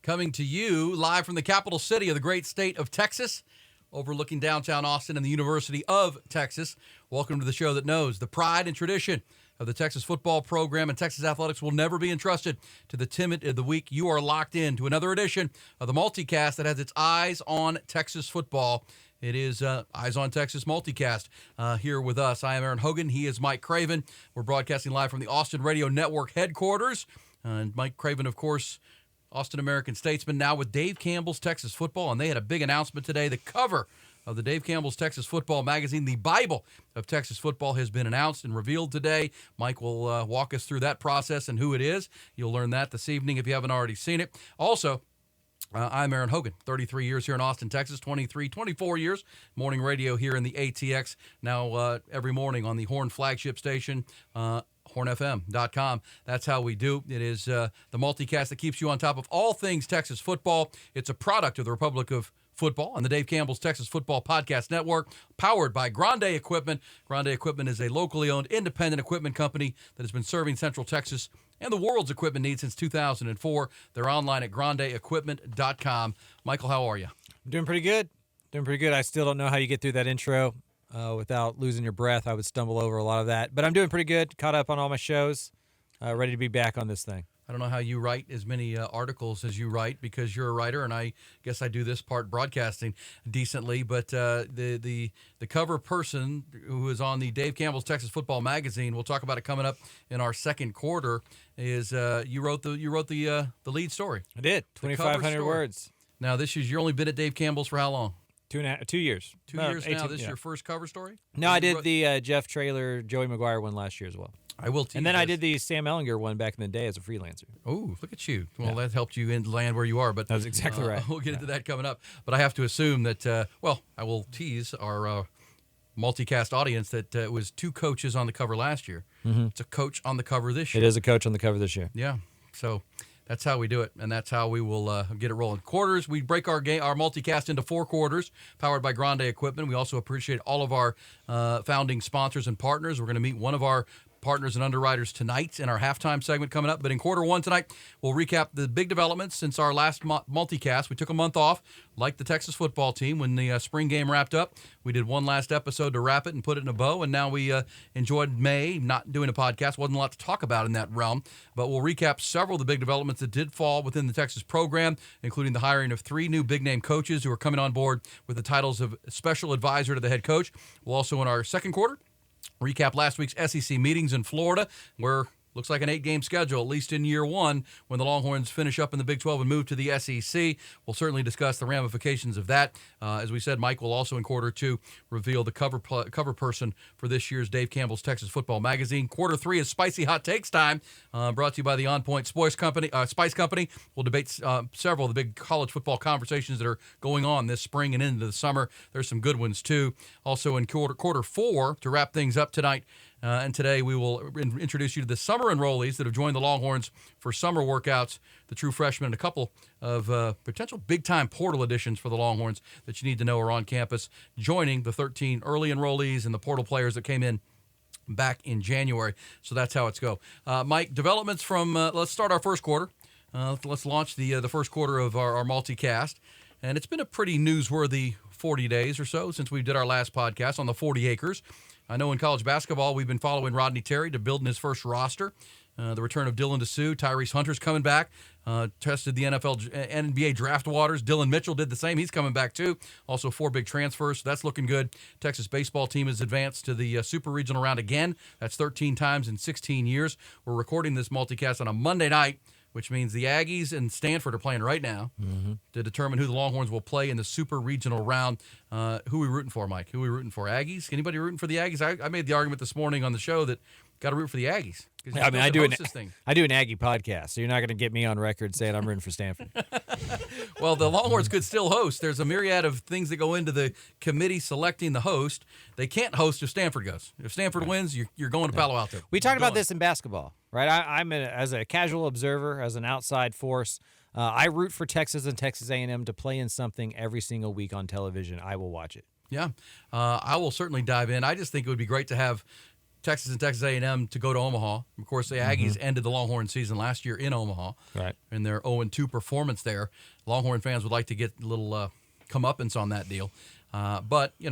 coming to you live from the capital city of the great state of Texas, overlooking downtown Austin and the University of Texas. Welcome to the show that knows the pride and tradition of the Texas football program, and Texas athletics will never be entrusted to the timid of the weak. You are locked in to another edition of the multicast that has its eyes on Texas football. It is Eyes on Texas multicast here with us. I am Erin Hogan. He is Mike Craven. We're broadcasting live from the Austin Radio Network headquarters. And Mike Craven, of course, Austin American statesman, now with Dave Campbell's Texas Football, and they had a big announcement today. The cover of the Dave Campbell's Texas Football magazine, the Bible of Texas football, has been announced and revealed today. Mike will walk us through that process and who it is. You'll learn that this evening if you haven't already seen it. Also, I'm Erin Hogan, 33 years here in Austin, Texas, 24 years morning radio here in the ATX, now every morning on the Horn flagship station, hornfm.com. That's how we do. It is the multicast that keeps you on top of all things Texas football. It's a product of the Republic of Football and the Dave Campbell's Texas Football Podcast Network, powered by Grande Equipment. Grande Equipment is a locally owned independent equipment company that has been serving Central Texas and the world's equipment needs since 2004. They're online at grandeequipment.com. Michael, how are you? I'm doing pretty good. I still don't know how you get through that intro without losing your breath. I would stumble over a lot of that. But I'm doing pretty good. Caught up on all my shows. Ready to be back on this thing. I don't know how you write as many articles as you write, because you're a writer, and I guess I do this part broadcasting decently. But the cover person who is on the Dave Campbell's Texas Football magazine, we'll talk about it coming up in our second quarter, is you wrote the lead story. I did. 2,500 words. Now you're only been at Dave Campbell's for how long? 2 years. 2 years 18, now. This is your first cover story? No, I did the Jeff Traylor, Joey McGuire one last year as well. I will tease. And then I did the Sam Ellinger one back in the day as a freelancer. Oh, look at you. Well, that helped you land where you are. But that was exactly right. We'll get into that coming up. But I have to assume that, I will tease our multicast audience that it was 2 coaches on the cover last year. Mm-hmm. It's a coach on the cover this year. It is a coach on the cover this year. Yeah. So that's how we do it, and that's how we will get it rolling. Quarters, we break our multicast into 4 quarters, powered by Grande Equipment. We also appreciate all of our founding sponsors and partners. We're going to meet one of our partners and underwriters tonight in our halftime segment coming up. But in quarter 1 tonight, we'll recap the big developments since our last multicast. We took a month off, like the Texas football team, when the spring game wrapped up. We did one last episode to wrap it and put it in a bow, and now we enjoyed May, not doing a podcast. Wasn't a lot to talk about in that realm, but we'll recap several of the big developments that did fall within the Texas program, including the hiring of 3 new big-name coaches who are coming on board with the titles of special advisor to the head coach. We'll also, in our second quarter, recap last week's SEC meetings in Florida, where looks like an 8-game schedule, at least in year 1, when the Longhorns finish up in the Big 12 and move to the SEC. We'll certainly discuss the ramifications of that. As we said, Mike will also in quarter 2 reveal the cover person for this year's Dave Campbell's Texas Football magazine. Quarter 3 is Spicy Hot Takes time, brought to you by the On Point Spice Company. We'll debate several of the big college football conversations that are going on this spring and into the summer. There's some good ones, too. Also in quarter 4, to wrap things up tonight, and today we will introduce you to the summer enrollees that have joined the Longhorns for summer workouts, the true freshmen, and a couple of potential big-time portal additions for the Longhorns that you need to know are on campus, joining the 13 early enrollees and the portal players that came in back in January. So that's how it's go. Mike, developments from, let's start our first quarter. Let's launch the first quarter of our multicast. And it's been a pretty newsworthy 40 days or so since we did our last podcast on the 40 acres. I know in college basketball, we've been following Rodney Terry to building his first roster. The return of Dylan DeSue, Tyrese Hunter's coming back, tested the NBA draft waters. Dylan Mitchell did the same. He's coming back too. Also 4 big transfers, so that's looking good. Texas baseball team has advanced to the Super Regional round again. That's 13 times in 16 years. We're recording this multicast on a Monday night, which means the Aggies and Stanford are playing right now to determine who the Longhorns will play in the Super Regional round. Who are we rooting for, Mike? Who are we rooting for? Aggies? Anybody rooting for the Aggies? I made the argument this morning on the show that got to root for the Aggies. I mean, I do an Aggie podcast, so you're not going to get me on record saying I'm rooting for Stanford. Well, the Longhorns could still host. There's a myriad of things that go into the committee selecting the host. They can't host if Stanford goes. If Stanford wins, you're going to Palo Alto. We talked about this in basketball, right? As a casual observer, as an outside force, I root for Texas and Texas A&M to play in something every single week on television. I will watch it. Yeah, I will certainly dive in. I just think it would be great to have Texas and Texas A&M to go to Omaha. Of course, the Aggies ended the Longhorn season last year in Omaha. Right. In their 0-2 performance there. Longhorn fans would like to get a little comeuppance on that deal. But, you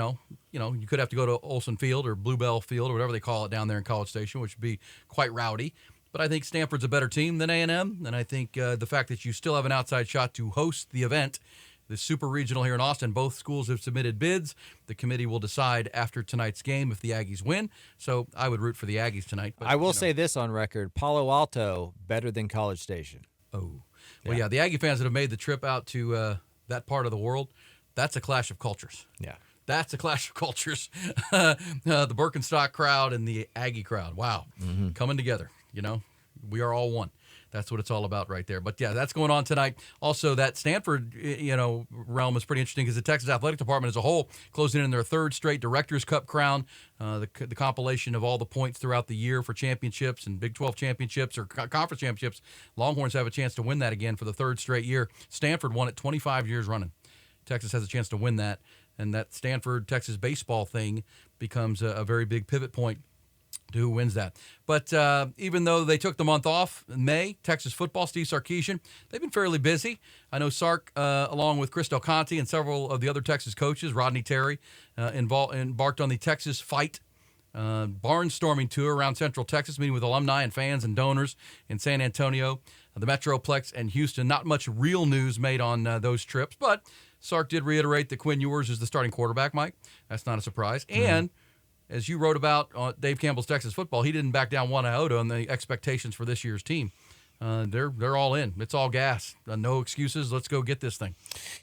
could have to go to Olsen Field or Bluebell Field or whatever they call it down there in College Station, which would be quite rowdy. But I think Stanford's a better team than A&M, and I think the fact that you still have an outside shot to host the event, the Super Regional here in Austin, both schools have submitted bids. The committee will decide after tonight's game if the Aggies win. So I would root for the Aggies tonight. But, I will say this on record, Palo Alto better than College Station. Oh. Well, yeah, the Aggie fans that have made the trip out to that part of the world, that's a clash of cultures. Yeah. That's a clash of cultures. The Birkenstock crowd and the Aggie crowd. Wow. Coming together. We are all one. That's what it's all about right there. But, yeah, that's going on tonight. Also, that Stanford, realm is pretty interesting because the Texas Athletic Department as a whole closing in their third straight Directors' Cup crown, the compilation of all the points throughout the year for championships and Big 12 championships or conference championships. Longhorns have a chance to win that again for the third straight year. Stanford won it 25 years running. Texas has a chance to win that, and that Stanford-Texas baseball thing becomes a very big pivot point to who wins that. But even though they took the month off in May, Texas football, Steve Sarkisian, they've been fairly busy. I know Sark, along with Chris Del Conte and several of the other Texas coaches, Rodney Terry, embarked on the Texas Fight barnstorming tour around Central Texas, meeting with alumni and fans and donors in San Antonio, the Metroplex, and Houston. Not much real news made on those trips, but Sark did reiterate that Quinn Ewers is the starting quarterback, Mike. That's not a surprise. And as you wrote about on Dave Campbell's Texas Football, he didn't back down one iota on the expectations for this year's team. They're all in. It's all gas. No excuses. Let's go get this thing.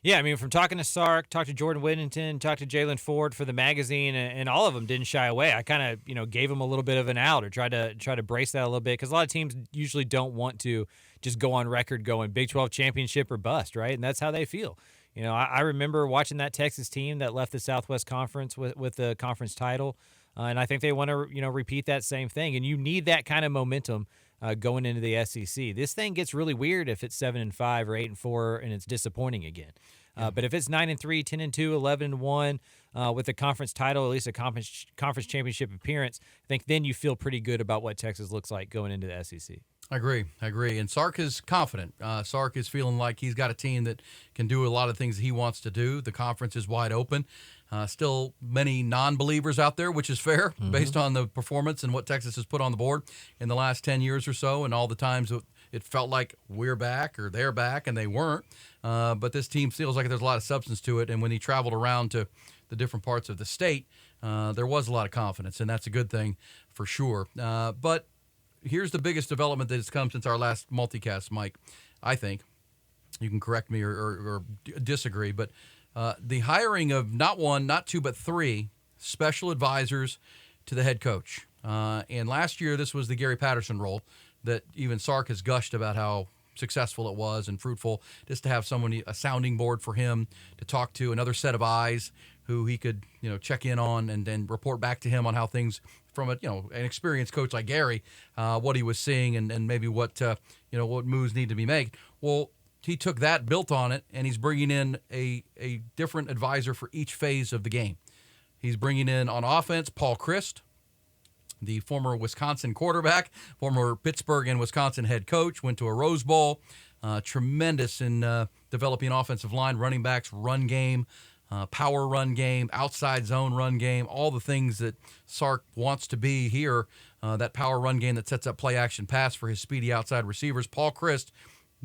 Yeah, I mean, from talking to Sark, talked to Jordan Whittington, talked to Jalen Ford for the magazine, and all of them didn't shy away. I kind of, gave them a little bit of an out or tried to brace that a little bit because a lot of teams usually don't want to just go on record going Big 12 championship or bust, right? And that's how they feel. I remember watching that Texas team that left the Southwest Conference with the conference title, and I think they want to, repeat that same thing. And you need that kind of momentum going into the SEC. This thing gets really weird if it's 7-5 or 8-4 and it's disappointing again. But if it's 9-3, 10-2, 11-1 with a conference title, at least a conference championship appearance, I think then you feel pretty good about what Texas looks like going into the SEC. I agree. And Sark is confident. Sark is feeling like he's got a team that can do a lot of things he wants to do. The conference is wide open. Still many non-believers out there, which is fair based on the performance and what Texas has put on the board in the last 10 years or so and all the times it felt like we're back or they're back, and they weren't. But this team feels like there's a lot of substance to it, and when he traveled around to the different parts of the state, there was a lot of confidence, and that's a good thing for sure. But here's the biggest development that has come since our last multicast, Mike, I think. You can correct me or disagree, but the hiring of not one, not two, but three special advisors to the head coach. And last year, this was the Gary Patterson role that even Sark has gushed about how successful it was and fruitful, just to have someone, a sounding board for him to talk to, another set of eyes who he could, check in on and then report back to him on how things from an experienced coach like Gary, what he was seeing and maybe what moves need to be made. Well, he took that, built on it, and he's bringing in a different advisor for each phase of the game. He's bringing in on offense Paul Chryst, the former Wisconsin quarterback, former Pittsburgh and Wisconsin head coach, went to a Rose Bowl, tremendous in developing offensive line, running backs, run game, power run game, outside zone run game, all the things that Sark wants to be here, that power run game that sets up play action pass for his speedy outside receivers. Paul Chryst,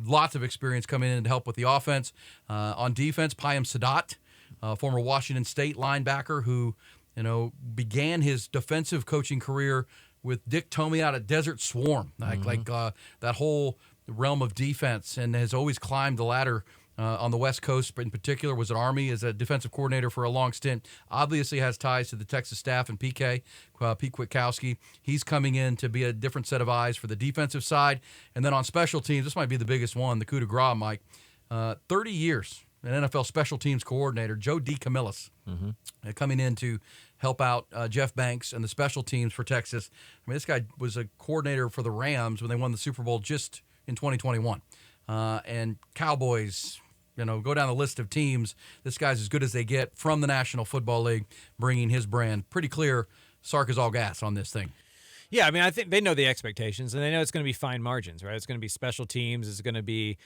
lots of experience coming in to help with the offense. On defense, Payam Sadat, former Washington State linebacker who, began his defensive coaching career with Dick Tomey out at Desert Swarm, like that whole realm of defense, and has always climbed the ladder on the West Coast, but in particular was at Army as a defensive coordinator for a long stint. Obviously has ties to the Texas staff and Pete Kwiatkowski. He's coming in to be a different set of eyes for the defensive side. And then on special teams, this might be the biggest one, the coup de grace, Mike. 30 years, an NFL special teams coordinator, Joe DeCamillis, coming in to help out Jeff Banks and the special teams for Texas. I mean, this guy was a coordinator for the Rams when they won the Super Bowl just in 2021. And Cowboys, go down the list of teams. This guy's as good as they get from the National Football League, bringing his brand. Pretty clear Sark is all gas on this thing. Yeah, I mean, I think they know the expectations, and they know it's going to be fine margins, right? It's going to be special teams. It's going to be,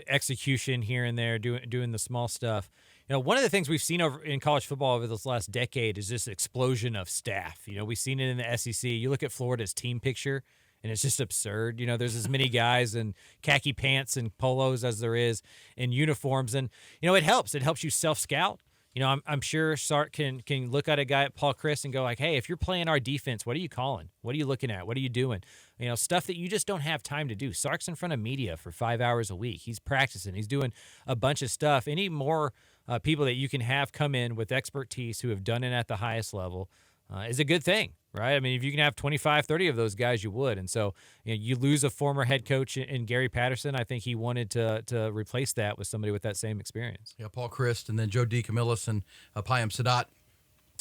execution here and there, doing the small stuff. One of the things we've seen over in college football over this last decade is this explosion of staff. We've seen it in the SEC. You look at Florida's team picture, and it's just absurd. There's as many guys in khaki pants and polos as there is in uniforms, and it helps. It helps you self-scout. I'm sure Sark can look at a guy at Paul Chryst and go like, hey, if you're playing our defense, what are you calling? What are you looking at? What are you doing? Stuff that you just don't have time to do. Sark's in front of media for 5 hours a week. He's practicing. He's doing a bunch of stuff. Any more people that you can have come in with expertise who have done it at the highest level is a good thing, right? I mean, if you can have 25, 30 of those guys, you would. And so you lose a former head coach in Gary Patterson. I think he wanted to replace that with somebody with that same experience. Yeah, Paul Chryst and then Joe DeCamillis and Payam Sadat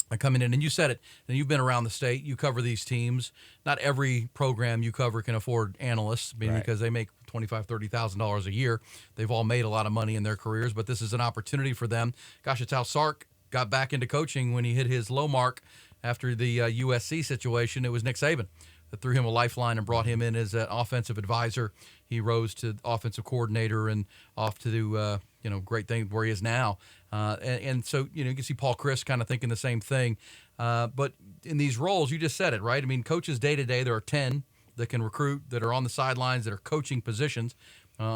are coming in. And you said it, and you've been around the state. You cover these teams. Not every program you cover can afford analysts, because they make $25,000, $30,000 a year. They've all made a lot of money in their careers, but this is an opportunity for them. Gosh, it's how Sark got back into coaching when he hit his low mark after the USC situation. It was Nick Saban that threw him a lifeline and brought him in as an offensive advisor. He rose to offensive coordinator and off to do great things where he is now. And so you can see Paul Chryst kind of thinking the same thing. But in these roles, you just said it, right? I mean, coaches day to day, there are 10 that can recruit, that are on the sidelines, that are coaching positions,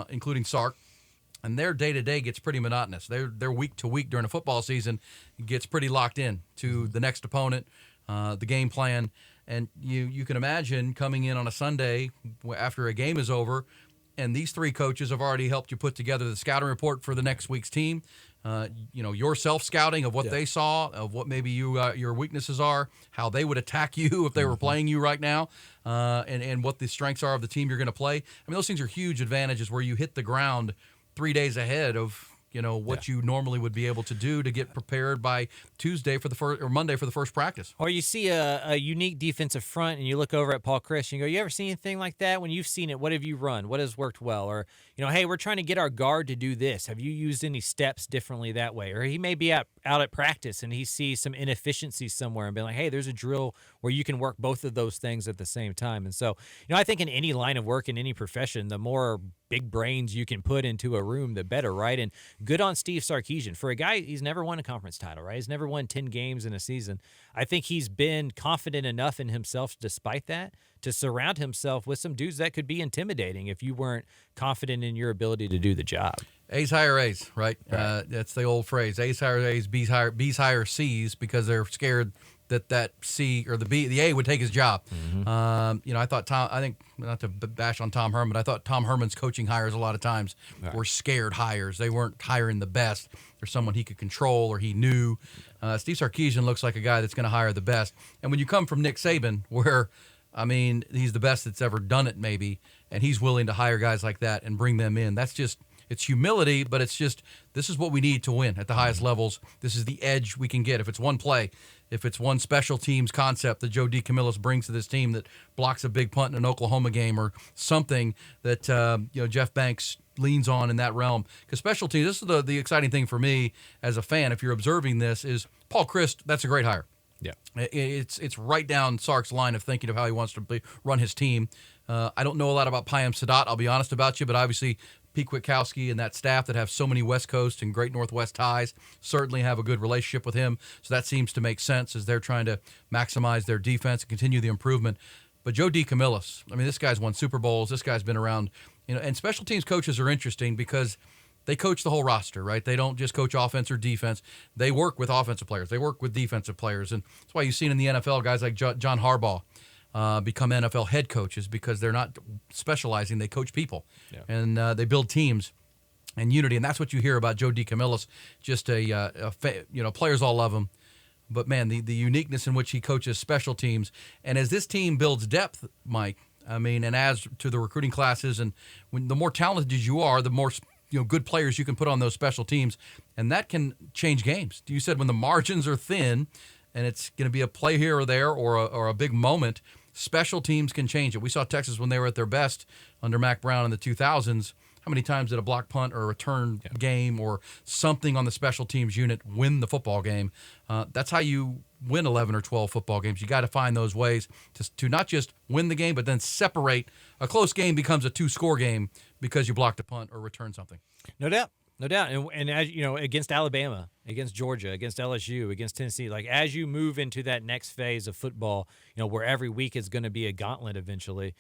including Sark. And their day-to-day gets pretty monotonous. Their week-to-week during a football season gets pretty locked in to the next opponent, the game plan. And you can imagine coming in on a Sunday after a game is over, and these three coaches have already helped you put together the scouting report for the next week's team, your self-scouting of what they saw, of what maybe your weaknesses are, how they would attack you if they were playing you right now, and what the strengths are of the team you're going to play. I mean, those things are huge advantages where you hit the ground 3 days ahead of what you normally would be able to do to get prepared by Tuesday for the first or Monday for the first practice. Or you see a unique defensive front and you look over at Paul Chryst and you go, you ever seen anything like that? When you've seen it, what have you run? What has worked well? Or, hey, we're trying to get our guard to do this. Have you used any steps differently that way? Or he may be out at practice and he sees some inefficiencies somewhere and be like, hey, there's a drill where you can work both of those things at the same time. And so, I think in any line of work, in any profession, the more big brains you can put into a room, the better, right? And good on Steve Sarkisian. For a guy, he's never won a conference title, right? He's never won 10 games in a season. I think he's been confident enough in himself, despite that, to surround himself with some dudes that could be intimidating if you weren't confident in your ability to do the job. A's hire A's, right? That's the old phrase. A's hire A's, B's hire C's, because they're scared that C or the A would take his job. I thought I think, not to bash on Tom Herman, but I thought Tom Herman's coaching hires a lot of times were scared hires. They weren't hiring the best. There's someone he could control or he knew. Steve Sarkisian looks like a guy that's going to hire the best. And when you come from Nick Saban, where, he's the best that's ever done it maybe, and he's willing to hire guys like that and bring them in, that's just, it's humility, but it's just, this is what we need to win at the highest levels. This is the edge we can get. If it's one play, if it's one special teams concept that Joe DeCamillis brings to this team that blocks a big punt in an Oklahoma game, or something that Jeff Banks leans on in that realm. Because special teams, this is the exciting thing for me as a fan, if you're observing this, is Paul Chryst, that's a great hire. Yeah, it's right down Sark's line of thinking of how he wants to run his team. I don't know a lot about Payam Sadat, I'll be honest about you, but obviously Pete Kwiatkowski and that staff that have so many West Coast and great Northwest ties certainly have a good relationship with him. So that seems to make sense as they're trying to maximize their defense and continue the improvement. But Joe DeCamillis, this guy's won Super Bowls. This guy's been around, and special teams coaches are interesting because they coach the whole roster, right? They don't just coach offense or defense. They work with offensive players. They work with defensive players. And that's why you've seen in the NFL guys like John Harbaugh become NFL head coaches, because they're not specializing. They coach people, and they build teams and unity. And that's what you hear about Joe DeCamillis. Just players all love him. But, man, the uniqueness in which he coaches special teams. And as this team builds depth, Mike, and as to the recruiting classes, and when the more talented you are, the more good players you can put on those special teams. And that can change games. You said when the margins are thin and it's going to be a play here or there or a big moment, special teams can change it. We saw Texas when they were at their best under Mac Brown in the 2000s, how many times did a block punt or a return game or something on the special teams unit win the football game? That's how you win 11 or 12 football games. You got to find those ways to not just win the game, but then separate. A close game becomes a 2-score game because you blocked a punt or returned something. No doubt. No doubt. And as you know, against Alabama, against Georgia, against LSU, against Tennessee, like as you move into that next phase of football, where every week is going to be a gauntlet eventually,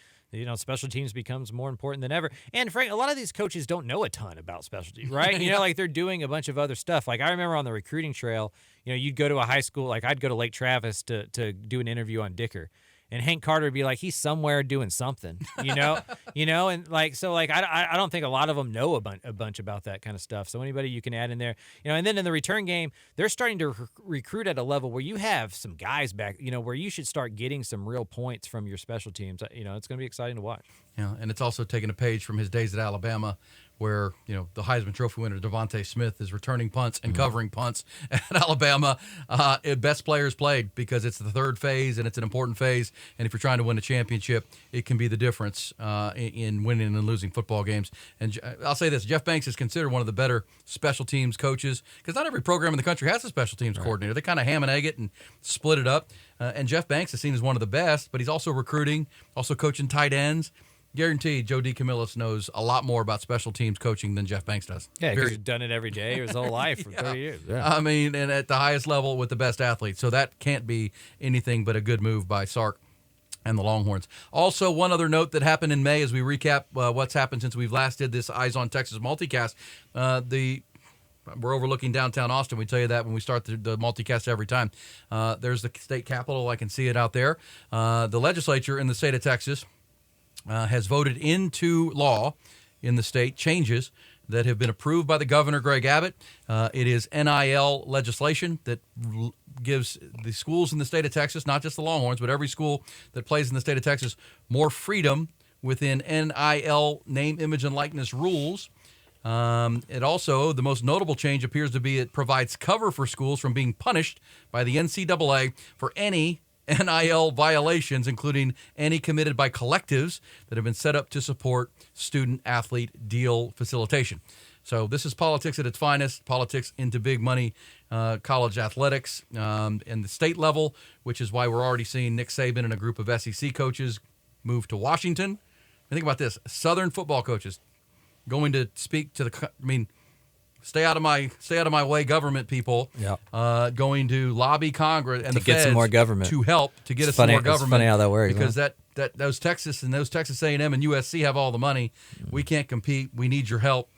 special teams becomes more important than ever. And Frank, a lot of these coaches don't know a ton about special teams, right? Like they're doing a bunch of other stuff. Like I remember on the recruiting trail, you'd go to a high school, like I'd go to Lake Travis to do an interview on Dicker. And Hank Carter would be like, he's somewhere doing something, and I don't think a lot of them know a bunch about that kind of stuff. So anybody you can add in there, and then in the return game, they're starting to recruit at a level where you have some guys back, where you should start getting some real points from your special teams. It's going to be exciting to watch. Yeah, and it's also taking a page from his days at Alabama, where the Heisman Trophy winner Devontae Smith is returning punts and covering punts at Alabama. Best players played because it's the third phase and it's an important phase. And if you're trying to win a championship, it can be the difference in winning and losing football games. And I'll say this: Jeff Banks is considered one of the better special teams coaches because not every program in the country has a special teams coordinator. They kind of ham and egg it and split it up. And Jeff Banks is seen as one of the best, but he's also recruiting, also coaching tight ends. Guaranteed, Joe DeCamillis knows a lot more about special teams coaching than Jeff Banks does. Yeah, because he's done it every day his whole life for 30 years. Yeah. I mean, and at the highest level with the best athletes. So that can't be anything but a good move by Sark and the Longhorns. Also, one other note that happened in May as we recap what's happened since we've last did this Eyes on Texas multicast. We're overlooking downtown Austin. We tell you that when we start the multicast every time. There's the state capitol. I can see it out there. The legislature in the state of Texas has voted into law in the state changes that have been approved by the governor, Greg Abbott. It is NIL legislation that gives the schools in the state of Texas, not just the Longhorns, but every school that plays in the state of Texas, more freedom within NIL name, image, and likeness rules. It also, the most notable change appears to be it provides cover for schools from being punished by the NCAA for any NIL violations, including any committed by collectives that have been set up to support student-athlete deal facilitation. So this is politics at its finest, politics into big money college athletics and the state level, which is why we're already seeing Nick Saban and a group of SEC coaches move to Washington. And think about this, Southern football coaches going to speak to stay out of my way, government people. Yeah. Going to lobby Congress and to the get feds some more government to help to get us some more government. It's funny how that works because those Texas A&M and USC have all the money. We can't compete. We need your help.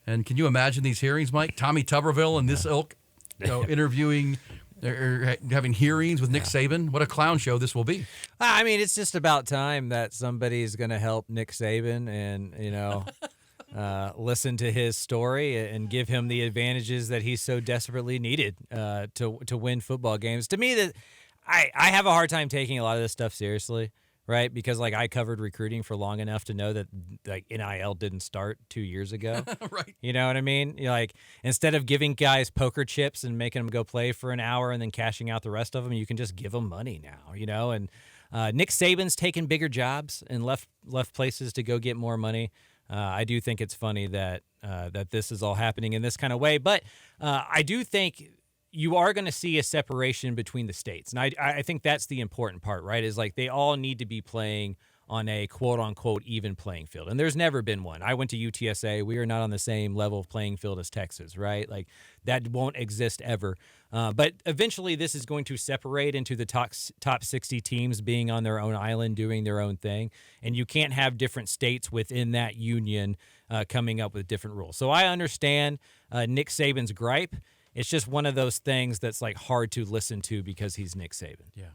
And can you imagine these hearings, Mike? Tommy Tuberville and this ilk, interviewing. Or having hearings with Nick Saban. What a clown show this will be. I mean, it's just about time that somebody's going to help Nick Saban and listen to his story and give him the advantages that he so desperately needed to win football games. To me, that I have a hard time taking a lot of this stuff seriously, right? Because I covered recruiting for long enough to know that NIL didn't start 2 years ago. Right. You know what I mean? Instead of giving guys poker chips and making them go play for an hour and then cashing out the rest of them, you can just give them money now, And Nick Saban's taken bigger jobs and left places to go get more money. I do think it's funny that this is all happening in this kind of way, but I do think you are going to see a separation between the states, and I think that's the important part, right? Is they all need to be playing on a quote-unquote even playing field, and there's never been one. I went to UTSA. We are not on the same level of playing field as Texas, right? That won't exist ever. But eventually this is going to separate into the top 60 teams being on their own island doing their own thing, and you can't have different states within that union coming up with different rules. So I understand Nick Saban's gripe. It's just one of those things that's hard to listen to because he's Nick Saban. Yeah.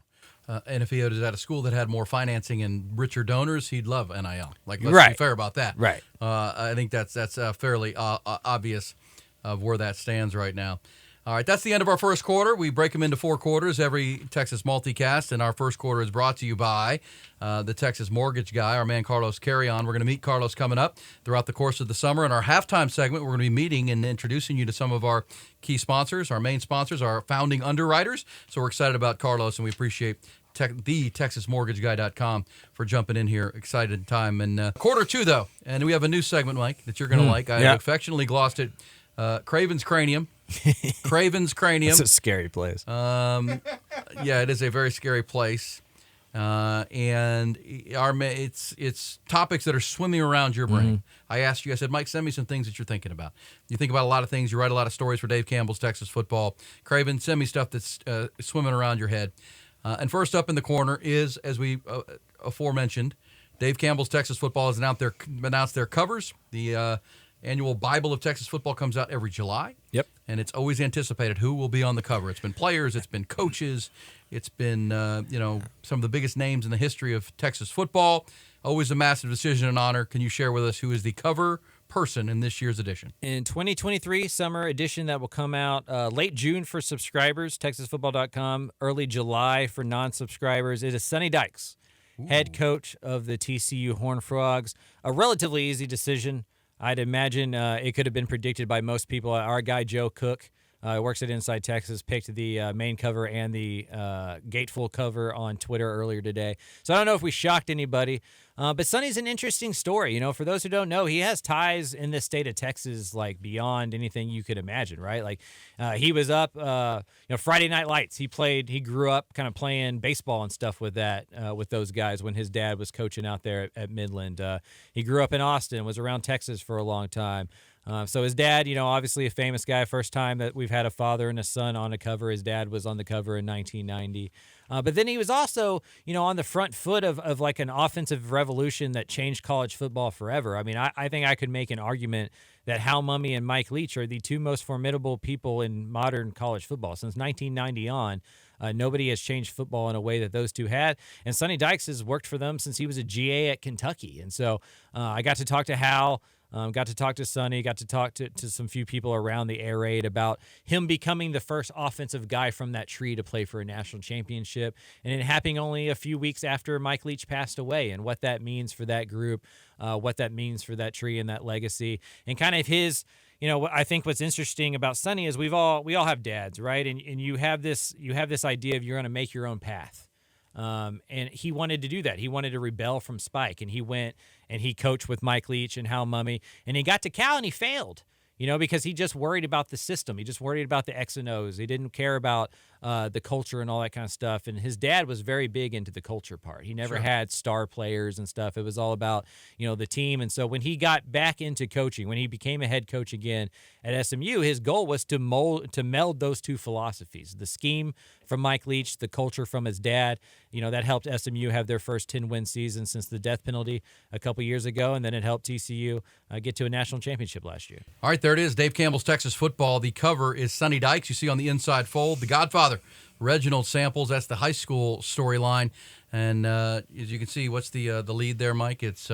And if he was at a school that had more financing and richer donors, he'd love NIL. Let's be fair about that. Right. I think that's fairly obvious of where that stands right now. All right, that's the end of our first quarter. We break them into 4 quarters every Texas multicast, and our first quarter is brought to you by the Texas Mortgage Guy, our man Carlos Carrion. We're going to meet Carlos coming up throughout the course of the summer. In our halftime segment, we're going to be meeting and introducing you to some of our key sponsors, our main sponsors, our founding underwriters. So we're excited about Carlos, and we appreciate the TexasMortgageGuy.com for jumping in here. Excited time. And quarter two, though, and we have a new segment, Mike, that you're going to like. I affectionately glossed it. Craven's Cranium. Craven's Cranium. That's a scary place. Yeah, it is a very scary place. And it's topics that are swimming around your brain. I asked you, I said, Mike, send me some things that you're thinking about. You think about a lot of things. You write a lot of stories for Dave Campbell's Texas Football. Craven, send me stuff that's swimming around your head. And first up in the corner is, as we aforementioned, Dave Campbell's Texas Football has announced their covers. The annual Bible of Texas Football comes out every July. Yep. And it's always anticipated who will be on the cover. It's been players, it's been coaches, it's been some of the biggest names in the history of Texas football. Always a massive decision and honor. Can you share with us who is the cover person in this year's edition? In 2023 summer edition that will come out late June for subscribers, TexasFootball.com, early July for non-subscribers, it is Sonny Dykes, head coach of the TCU Horned Frogs. A relatively easy decision. I'd imagine it could have been predicted by most people. Our guy Joe Cook works at Inside Texas, picked the main cover and the Gateful cover on Twitter earlier today. So I don't know if we shocked anybody. But Sonny's an interesting story. You know, for those who don't know, he has ties in the state of Texas, like beyond anything you could imagine, right? Like he was up, Friday Night Lights. He grew up kind of playing baseball and stuff with those guys when his dad was coaching out there at Midland. He grew up in Austin, was around Texas for a long time. So his dad, obviously a famous guy. First time that we've had a father and a son on a cover. His dad was on the cover in 1990. But then he was also, on the front foot of like an offensive revolution that changed college football forever. I mean, I think I could make an argument that Hal Mumme and Mike Leach are the two most formidable people in modern college football. Since 1990 on, nobody has changed football in a way that those two had. And Sonny Dykes has worked for them since he was a GA at Kentucky. And so I got to talk to Hal. Got to talk to Sonny, got to talk to some few people around the air raid about him becoming the first offensive guy from that tree to play for a national championship, and it happening only a few weeks after Mike Leach passed away, and what that means for that group, what that means for that tree and that legacy, and kind of his. I think what's interesting about Sonny is we all have dads, right? And you have this idea of you're going to make your own path. And he wanted to do that. He wanted to rebel from Spike, and he went and he coached with Mike Leach and Hal Mumme, and he got to Cal and he failed, because he just worried about the system. He just worried about the X and O's. He didn't care about the culture and all that kind of stuff. And his dad was very big into the culture part. He never had star players and stuff. It was all about, the team. And so when he got back into coaching, when he became a head coach again at SMU, his goal was to meld those two philosophies, the scheme from Mike Leach, the culture from his dad. That helped SMU have their first 10-win season since the death penalty a couple years ago, and then it helped TCU get to a national championship last year. All right, there it is. Dave Campbell's Texas Football. The cover is Sonny Dykes. You see on the inside fold, the Godfather, Reginald Samples. That's the high school storyline. And as you can see, what's the lead there, Mike? It's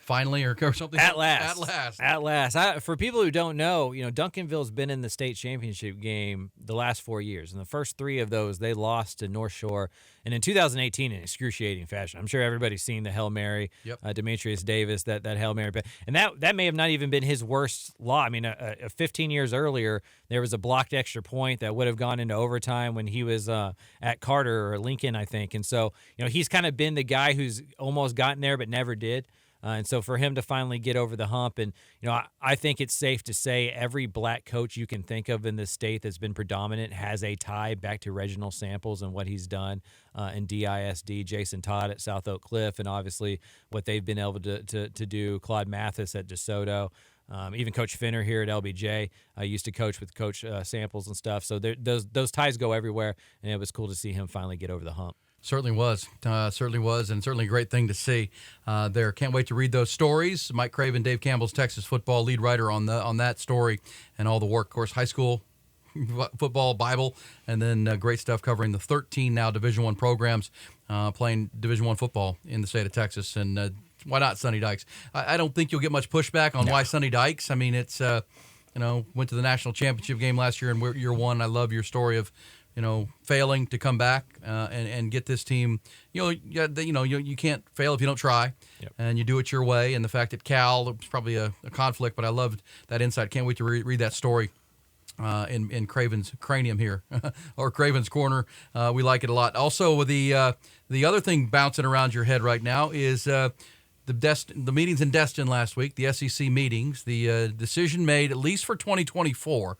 finally or something? At last. For people who don't know, Duncanville's been in the state championship game the last 4 years. And the first 3 of those, they lost to North Shore. And in 2018, in excruciating fashion. I'm sure everybody's seen the Hail Mary, Demetrius Davis, that Hail Mary. And that may have not even been his worst loss. I mean, 15 years earlier, there was a blocked extra point that would have gone into overtime when he was at Carter or Lincoln, I think. And so, he's kind of been the guy who's almost gotten there but never did. And so for him to finally get over the hump, and I think it's safe to say every black coach you can think of in this state that's been predominant has a tie back to Reginald Samples and what he's done in DISD, Jason Todd at South Oak Cliff, and obviously what they've been able to do, Claude Mathis at DeSoto. Even Coach Finner here at LBJ used to coach with Coach Samples and stuff. So those ties go everywhere, and it was cool to see him finally get over the hump. Certainly was, and certainly a great thing to see there. Can't wait to read those stories. Mike Craven, Dave Campbell's Texas Football lead writer on that story and all the work. Of course, high school football, Bible, and then great stuff covering the 13 now Division I programs playing Division I football in the state of Texas. And why not Sonny Dykes? I don't think you'll get much pushback on why Sonny Dykes. I mean, it's went to the national championship game last year, and year one. I love your story of failing to come back and get this team. You can't fail if you don't try, and you do it your way. And the fact that Cal, it was probably a conflict, but I loved that insight. Can't wait to read that story in Craven's cranium here, or Craven's corner. We like it a lot. Also, the other thing bouncing around your head right now is the meetings in Destin last week, the SEC meetings. The decision made, at least for 2024,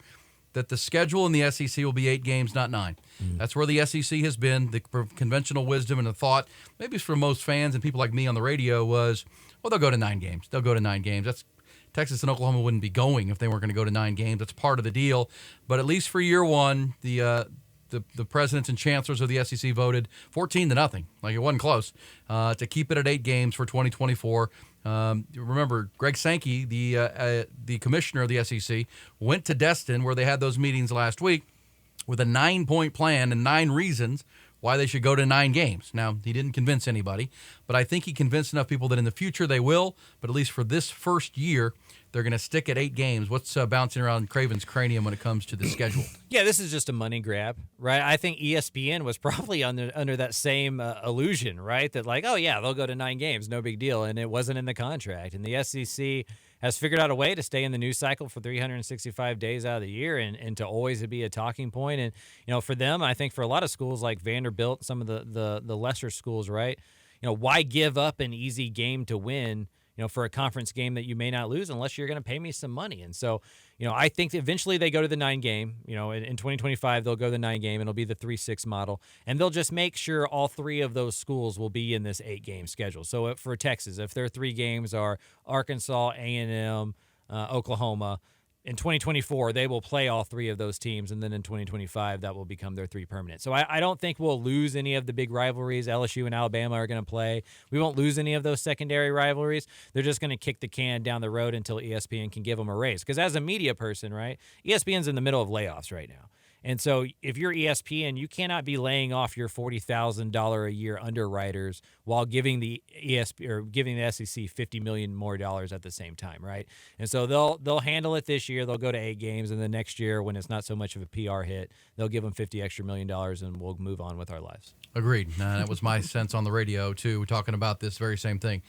that the schedule in the SEC will be 8 games, not 9. That's where the SEC has been. The conventional wisdom and the thought, maybe for most fans and people like me on the radio, was, well, they'll go to 9 games. They'll go to 9 games. That's Texas and Oklahoma wouldn't be going if they weren't going to go to 9 games. That's part of the deal. But at least for year one, the presidents and chancellors of the SEC voted 14-0, like it wasn't close, to keep it at 8 games for 2024. Remember, Greg Sankey, the commissioner of the SEC, went to Destin where they had those meetings last week with a 9-point plan and 9 reasons why they should go to 9 games. Now, he didn't convince anybody, but I think he convinced enough people that in the future they will, but at least for this first year, they're going to stick at 8 games. What's bouncing around Craven's cranium when it comes to the schedule? Yeah, this is just a money grab, right? I think ESPN was probably under that same illusion, right? That like, oh, yeah, they'll go to 9 games, no big deal, and it wasn't in the contract. And the SEC has figured out a way to stay in the news cycle for 365 days out of the year and to always be a talking point. And, for them, I think for a lot of schools like Vanderbilt, some of the lesser schools, right, why give up an easy game to win, for a conference game that you may not lose unless you're going to pay me some money. And so, I think eventually they go to the 9 game. In 2025, they'll go to the 9 game, and it'll be the 3-6 model. And they'll just make sure all 3 of those schools will be in this 8-game schedule. So for Texas, if their 3 games are Arkansas, A&M, Oklahoma, in 2024, they will play all 3 of those teams, and then in 2025, that will become their 3 permanent. So I don't think we'll lose any of the big rivalries. LSU and Alabama are going to play. We won't lose any of those secondary rivalries. They're just going to kick the can down the road until ESPN can give them a raise. Because as a media person, right, ESPN's in the middle of layoffs right now. And so if you're ESPN, you cannot be laying off your $40,000 a year underwriters while giving the SEC $50 million more at the same time, right? And so they'll handle it this year. They'll go to 8 games, and the next year, when it's not so much of a PR hit, they'll give them $50 million extra, and we'll move on with our lives. Agreed. That was my sense on the radio too, talking about this very same thing.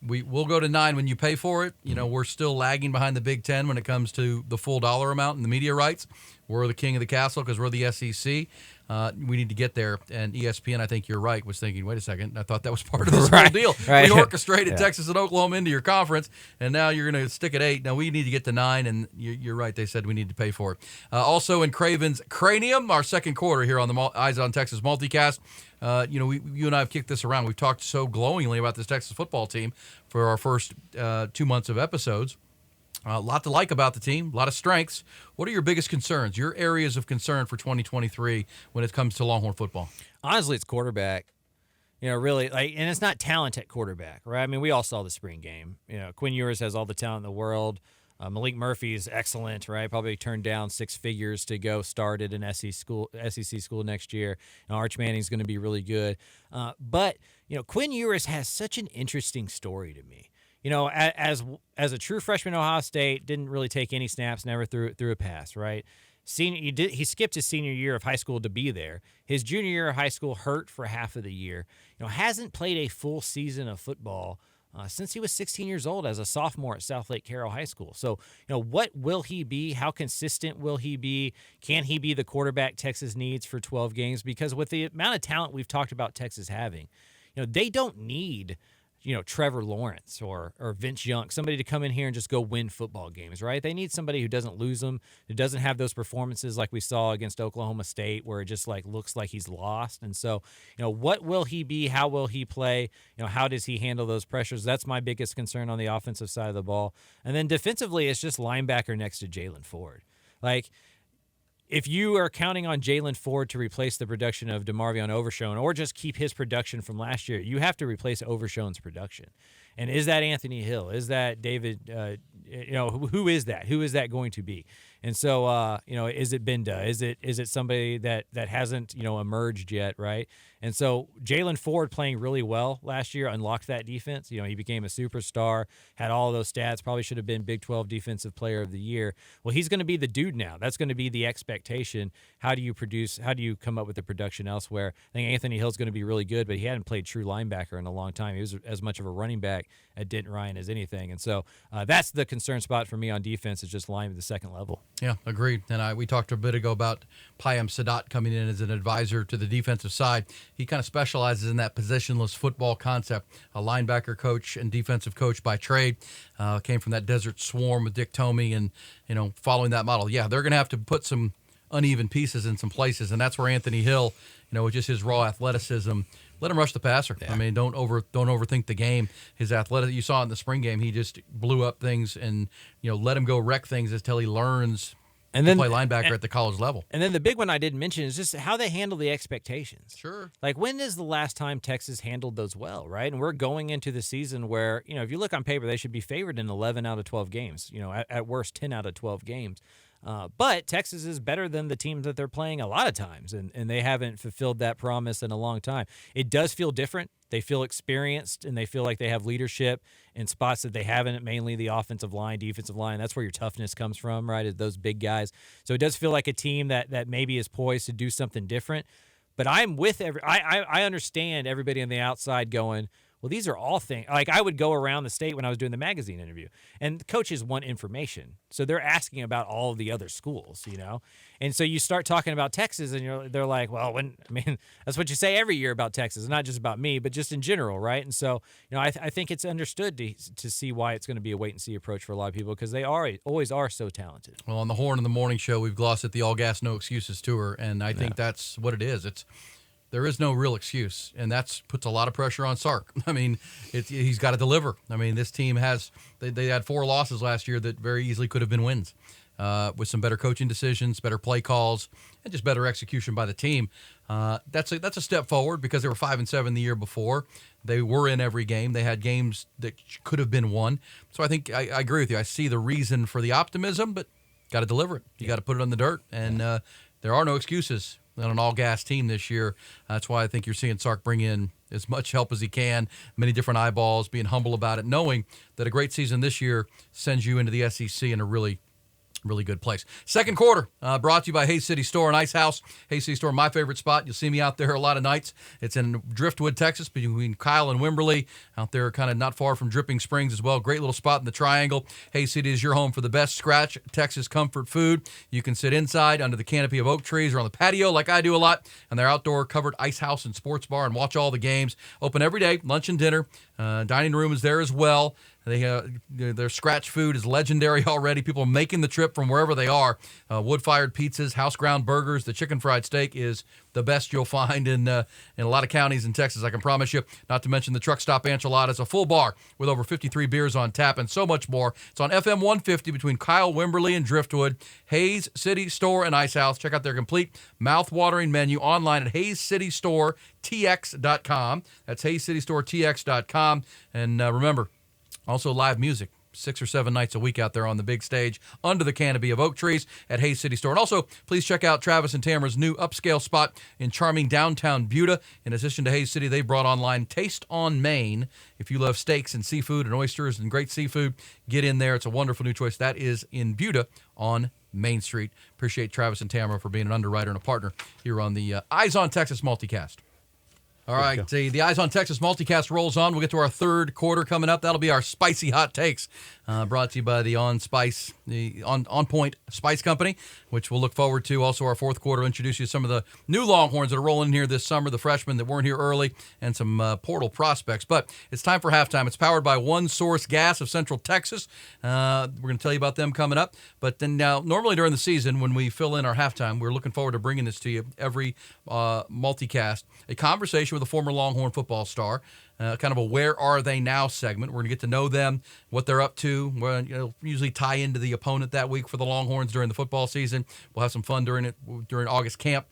We'll go to 9 when you pay for it. We're still lagging behind the Big Ten when it comes to the full dollar amount and the media rights. We're the king of the castle because we're the SEC. We need to get there. And ESPN, I think you're right, was thinking, wait a second, I thought that was part of this whole deal. Right. We orchestrated Texas and Oklahoma into your conference, and now you're going to stick at 8. Now we need to get to 9, and you're right. They said we need to pay for it. Also in Craven's cranium, our second quarter here on the Eyes on Texas multicast. You and I have kicked this around. We've talked so glowingly about this Texas football team for our first 2 months of episodes. A lot to like about the team, a lot of strengths. What are your biggest concerns, your areas of concern for 2023 when it comes to Longhorn football? Honestly, it's quarterback. Really, and it's not talent at quarterback, right? I mean, we all saw the spring game. Quinn Ewers has all the talent in the world. Malik Murphy is excellent, right? Probably turned down 6 figures to go start at an SEC school next year. Arch Manning's going to be really good. But Quinn Ewers has such an interesting story to me. As a true freshman at Ohio State, didn't really take any snaps, never threw a pass, right? He skipped his senior year of high school to be there. His junior year of high school hurt for half of the year. Hasn't played a full season of football since he was 16 years old as a sophomore at South Lake Carroll High School. So, what will he be? How consistent will he be? Can he be the quarterback Texas needs for 12 games? Because with the amount of talent we've talked about Texas having, they don't need Trevor Lawrence or Vince Young, somebody to come in here and just go win football games, right? They need somebody who doesn't lose them, who doesn't have those performances like we saw against Oklahoma State where it just looks like he's lost. And so, what will he be? How will he play? How does he handle those pressures? That's my biggest concern on the offensive side of the ball. And then defensively, it's just linebacker next to Jalen Ford. If you are counting on Jalen Ford to replace the production of DeMarvion Overshown or just keep his production from last year, you have to replace Overshown's production. And is that Anthony Hill? Is that David? Who is that? Who is that going to be? And so, is it Binda? Is it somebody that hasn't, emerged yet, right? And so Jalen Ford playing really well last year unlocked that defense. He became a superstar, had all of those stats, probably should have been Big 12 Defensive Player of the Year. Well, he's going to be the dude now. That's going to be the expectation. How do you produce? How do you come up with the production elsewhere? I think Anthony Hill's going to be really good, but he hadn't played true linebacker in a long time. He was as much of a running back at Denton Ryan as anything. And so that's the concern spot for me on defense is just line at the second level. Yeah, agreed. And we talked a bit ago about Payam Sadat coming in as an advisor to the defensive side. He kind of specializes in that positionless football concept. A linebacker coach and defensive coach by trade. Came from that Desert Swarm with Dick Tomey and, following that model. Yeah, they're going to have to put some uneven pieces in some places, and that's where Anthony Hill, with just his raw athleticism, let him rush the passer. Yeah. I mean, don't overthink the game. His athletic, you saw in the spring game, he just blew up things and let him go wreck things until he learns and then play linebacker at the college level. And then the big one I didn't mention is just how they handle the expectations. Sure. Like, when is the last time Texas handled those well, right? And we're going into the season where, if you look on paper, they should be favored in 11 out of 12 games. At worst, 10 out of 12 games. But Texas is better than the teams that they're playing a lot of times, and they haven't fulfilled that promise in a long time. It does feel different. They feel experienced, and they feel like they have leadership in spots that they haven't, mainly the offensive line, defensive line. That's where your toughness comes from, right, is those big guys. So it does feel like a team that maybe is poised to do something different. But I'm with I understand everybody on the outside going, well, these are all things. Like, I would go around the state when I was doing the magazine interview, and coaches want information. So they're asking about all of the other schools, And so you start talking about Texas, and they're like, well, that's what you say every year about Texas, not just about me, but just in general, right? And so, I think it's understood to see why it's going to be a wait-and-see approach for a lot of people, because they always are so talented. Well, on the Horn in the Morning show, we've glossed at the All Gas, No Excuses tour, and I think that's what it is. There is no real excuse, and that puts a lot of pressure on Sark. I mean, he's got to deliver. I mean, this team they had 4 losses last year that very easily could have been wins with some better coaching decisions, better play calls, and just better execution by the team. That's a step forward because they were 5-7 the year before. They were in every game. They had games that could have been won. So I think I agree with you. I see the reason for the optimism, but got to deliver it. You got to put it on the dirt, and there are no excuses on an all-gas team this year. That's why I think you're seeing Sark bring in as much help as he can, many different eyeballs, being humble about it, knowing that a great season this year sends you into the SEC in a really good place. Second quarter, brought to you by Hayes City Store and Ice House. Hayes City Store, my favorite spot. You'll see me out there a lot of nights. It's in Driftwood, Texas, between Kyle and Wimberley. Out there kind of not far from Dripping Springs as well. Great little spot in the triangle. Hayes City is your home for the best scratch Texas comfort food. You can sit inside under the canopy of oak trees or on the patio like I do a lot, and their outdoor covered ice house and sports bar, and watch all the games. Open every day, lunch and dinner. Dining room is there as well. Their scratch food is legendary already. People are making the trip from wherever they are. Wood-fired pizzas, house-ground burgers. The chicken fried steak is the best you'll find in a lot of counties in Texas, I can promise you. Not to mention the truck stop enchiladas, a full bar with over 53 beers on tap, and so much more. It's on FM 150 between Kyle, Wimberley, and Driftwood. Hayes City Store and Ice House. Check out their complete mouth-watering menu online at HayesCityStoreTX.com. That's HayesCityStoreTX.com. And remember, also live music, 6 or 7 nights a week out there on the big stage under the canopy of oak trees at Hayes City Store. And also, please check out Travis and Tamara's new upscale spot in charming downtown Buda. In addition to Hayes City, they brought online Taste on Main. If you love steaks and seafood and oysters and great seafood, get in there. It's a wonderful new choice. That is in Buda on Main Street. Appreciate Travis and Tamara for being an underwriter and a partner here on the Eyes on Texas multicast. All right, the Eyes on Texas multicast rolls on. We'll get to our third quarter coming up. That'll be our spicy hot takes, brought to you by the On Point Spice Company, which we'll look forward to. Also, our fourth quarter will introduce you to some of the new Longhorns that are rolling in here this summer, the freshmen that weren't here early, and some portal prospects. But it's time for halftime. It's powered by One Source Gas of Central Texas. We're going to tell you about them coming up. But then now, normally during the season, when we fill in our halftime, we're looking forward to bringing this to you every multicast, a conversation with a former Longhorn football star, kind of a Where Are They Now segment. We're going to get to know them, what they're up to. We'll usually tie into the opponent that week for the Longhorns during the football season. We'll have some fun during August camp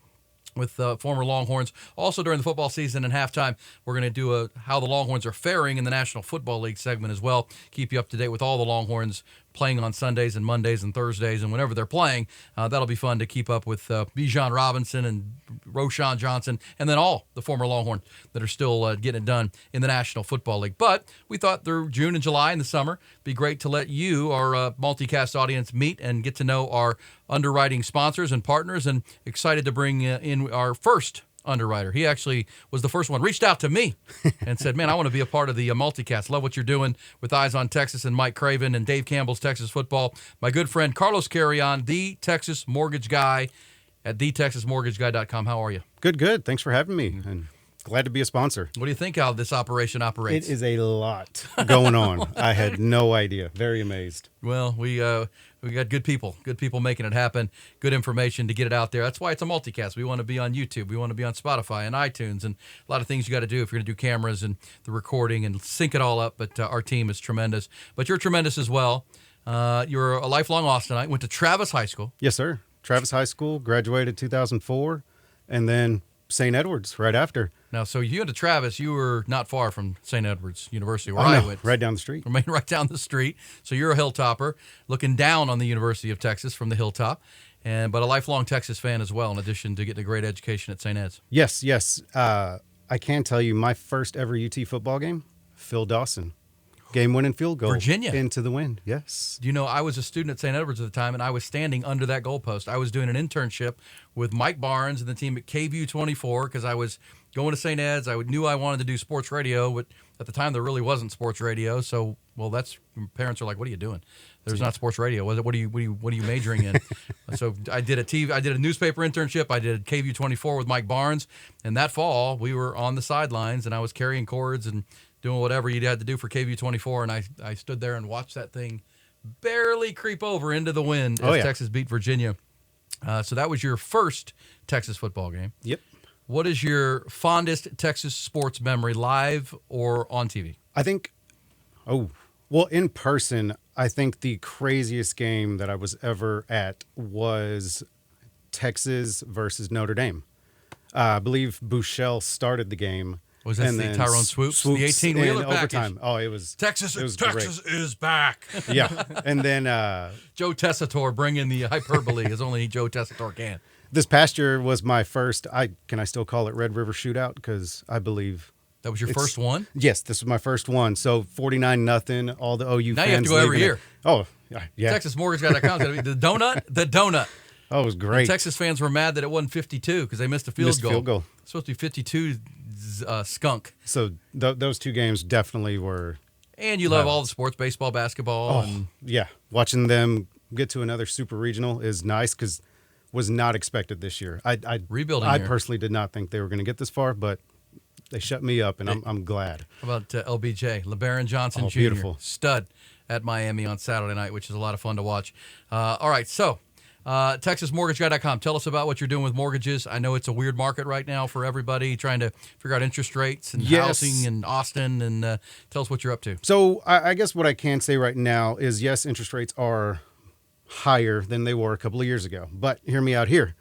with former Longhorns. Also during the football season and halftime, we're going to do a How the Longhorns Are Faring in the National Football League segment as well. Keep you up to date with all the Longhorns playing on Sundays and Mondays and Thursdays, and whenever they're playing. That'll be fun to keep up with Bijan Robinson and Roshan Johnson, and then all the former Longhorns that are still getting it done in the National Football League. But we thought through June and July in the summer, it'd be great to let you, our multicast audience, meet and get to know our underwriting sponsors and partners, and excited to bring in our first underwriter. He actually was the first one, reached out to me and said, man, I want to be a part of the multicast. Love what you're doing with Eyes on Texas and Mike Craven and Dave Campbell's Texas Football. My good friend Carlos Carrion, the Texas Mortgage Guy at thetexasmortgageguy.com. How are you? Good. Thanks for having me. And glad to be a sponsor. What do you think how this operation operates? It is a lot going on. I had no idea. Very amazed. Well, we got good people making it happen, good information to get it out there. That's why it's a multicast. We want to be on YouTube. We want to be on Spotify and iTunes and a lot of things you got to do if you're going to do cameras and the recording and sync it all up. But our team is tremendous. But you're tremendous as well. You're a lifelong Austinite. Went to Travis High School. Yes, sir. Travis High School, graduated 2004, and then St. Edward's right after. Now, so you went to Travis. You were not far from St. Edward's University, where I went. Right down the street. Remain right down the street. So you're a hilltopper, looking down on the University of Texas from the hilltop, but a lifelong Texas fan as well, in addition to getting a great education at St. Ed's. Yes. I can tell you my first ever UT football game, Phil Dawson. Game-winning field goal. Virginia. Into the wind, yes. You know, I was a student at St. Edward's at the time, and I was standing under that goalpost. I was doing an internship with Mike Barnes and the team at KVU 24 because I was going to St. Ed's. I knew I wanted to do sports radio, but at the time there really wasn't sports radio. So, parents are like, "What are you doing? There's not sports radio. What are you majoring in?" So I did a newspaper internship. I did KVU 24 with Mike Barnes, and that fall we were on the sidelines, and I was carrying cords and doing whatever you had to do for KVU 24, and I stood there and watched that thing barely creep over into the wind as Texas beat Virginia. So that was your first Texas football game. Yep. What is your fondest Texas sports memory, live or on TV? I think, in person, I think the craziest game that I was ever at was Texas versus Notre Dame. I believe Bouchel started the game. Was that the Tyrone Swoops? The 18-wheeler package? Overtime. Oh, it was Texas great. is back. Yeah. And then Joe Tessitore bringing the hyperbole as only Joe Tessitore can. This past year was my first, can I still call it Red River Shootout? Because I believe. That was your first one? Yes, this was my first one. So 49-0, all the OU now fans. You have to go every year. Oh, yeah. TexasMortgageGuy.com is going to be the donut. Oh, it was great. And Texas fans were mad that it wasn't 52 because they missed a field goal. It's supposed to be 52 skunk. So those two games definitely were. And you love all the sports, baseball, basketball. Yeah. Watching them get to another super regional is nice because was not expected this year. Rebuilding I year. Personally did not think they were going to get this far, but they shut me up, and I'm glad. How about LBJ, LeBaron Johnson Jr., beautiful. Stud at Miami on Saturday night, which is a lot of fun to watch. All right, so TexasMortgageGuy.com. Tell us about what you're doing with mortgages. I know it's a weird market right now for everybody trying to figure out interest rates and housing in Austin. And tell us what you're up to. So I guess what I can say right now is, yes, interest rates are higher than they were a couple of years ago. But hear me out here.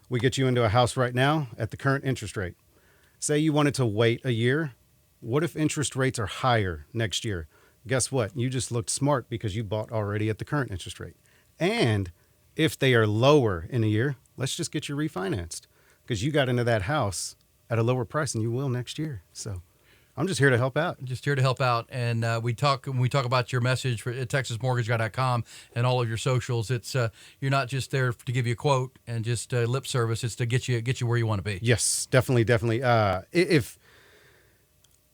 We get you into a house right now at the current interest rate. Say you wanted to wait a year. What if interest rates are higher next year? Guess what? You just looked smart because you bought already at the current interest rate. And if they are lower in a year, let's just get you refinanced because you got into that house at a lower price than you will next year. So I'm just here to help out. Just here to help out. And when we talk about your message at TexasMortgageGuy.com and all of your socials, it's you're not just there to give you a quote and just lip service. It's to get you where you want to be. Yes, definitely. If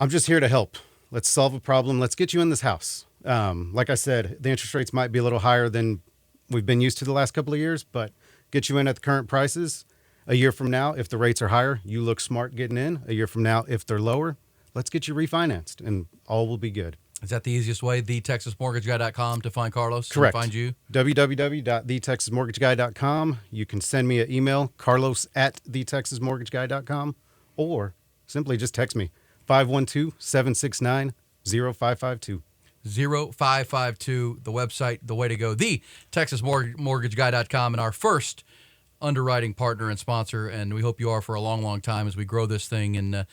I'm just here to help, let's solve a problem. Let's get you in this house. Like I said, the interest rates might be a little higher than we've been used to the last couple of years, but get you in at the current prices. A year from now, if the rates are higher, you look smart getting in. A year from now, if they're lower, let's get you refinanced, and all will be good. Is that the easiest way, thetexasmortgageguy.com, to find Carlos? Correct. To find you? www.thetexasmortgageguy.com. You can send me an email, carlos@thetexasmortgageguy.com, or simply just text me, 512-769-0552. 0552, the website, the way to go, thetexasmortgageguy.com, and our first underwriting partner and sponsor, and we hope you are for a long, long time as we grow this thing and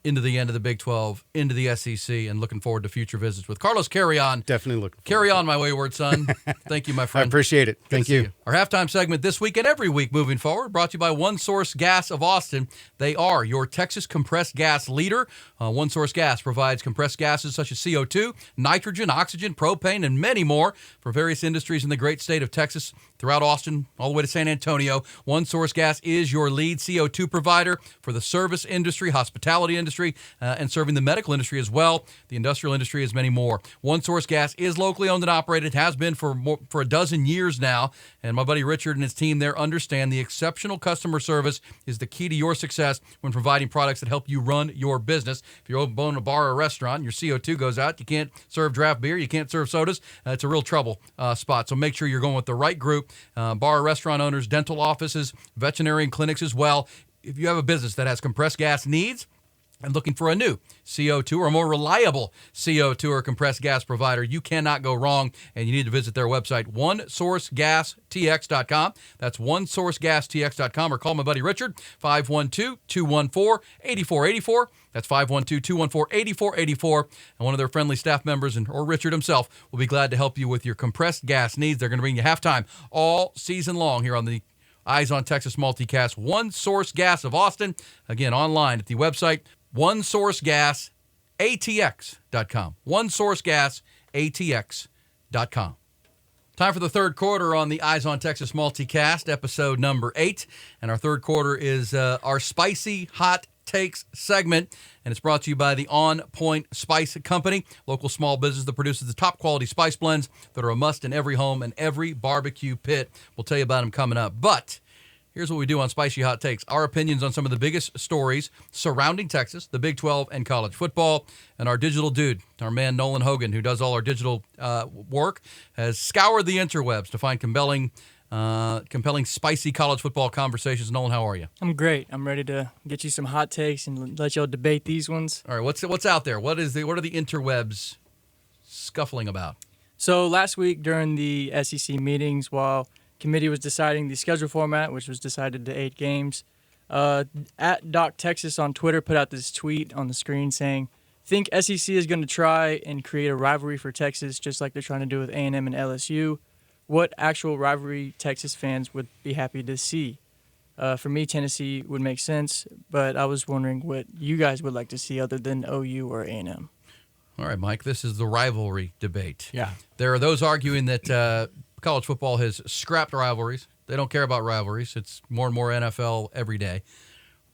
into the end of the Big 12, into the SEC, and looking forward to future visits with Carlos. Carry on. Definitely looking forward. Carry on, my wayward son. Thank you, my I friend. appreciate it. Thank you. Our halftime segment this week and every week moving forward, brought to you by One Source Gas of Austin. They are your Texas compressed gas leader. One Source Gas provides compressed gases such as CO2, nitrogen, oxygen, propane, and many more for various industries in the great state of Texas, throughout Austin, all the way to San Antonio. One Source Gas is your lead CO2 provider for the service industry, hospitality industry, and serving the medical industry as well, the industrial industry, as many more. One Source Gas is locally owned and operated, has been for a dozen years now, and my buddy Richard and his team there understand the exceptional customer service is the key to your success when providing products that help you run your business. If you're opening a bar or a restaurant, your CO2 goes out, you can't serve draft beer, you can't serve sodas, it's a real trouble spot. So make sure you're going with the right group, bar or restaurant owners, dental offices, veterinarian clinics as well. If you have a business that has compressed gas needs, and looking for a new CO2 or more reliable CO2 or compressed gas provider, you cannot go wrong, and you need to visit their website, onesourcegastx.com. That's onesourcegastx.com, or call my buddy Richard, 512-214-8484. That's 512-214-8484, and one of their friendly staff members, or Richard himself, will be glad to help you with your compressed gas needs. They're going to bring you halftime all season long here on the Eyes on Texas Multicast. One Source Gas of Austin. Again, online at the website, onesourcegastx.com. Onesourcegastx.com. Time for the third quarter on the Eyes on Texas Multicast, episode number 8. And our third quarter is our Spicy Hot Takes segment, and it's brought to you by the On Point Spice Company, local small business that produces the top quality spice blends that are a must in every home and every barbecue pit. We'll tell you about them coming up. But here's what we do on Spicy Hot Takes. Our opinions on some of the biggest stories surrounding Texas, the Big 12, and college football. And our digital dude, our man Nolan Hogan, who does all our digital work, has scoured the interwebs to find compelling, spicy college football conversations. Nolan, how are you? I'm great. I'm ready to get you some hot takes and let y'all debate these ones. All right, what's out there? What are the interwebs scuffling about? So last week during the SEC meetings, while committee was deciding the schedule format, which was decided to 8 games, at Doc Texas on Twitter put out this tweet on the screen saying, "Think SEC is going to try and create a rivalry for Texas, just like they're trying to do with A&M and LSU. What actual rivalry Texas fans would be happy to see? For me, Tennessee would make sense, but I was wondering what you guys would like to see other than OU or A&M." All right, Mike, this is the rivalry debate. Yeah. There are those arguing that college football has scrapped rivalries. They don't care about rivalries. It's more and more NFL every day.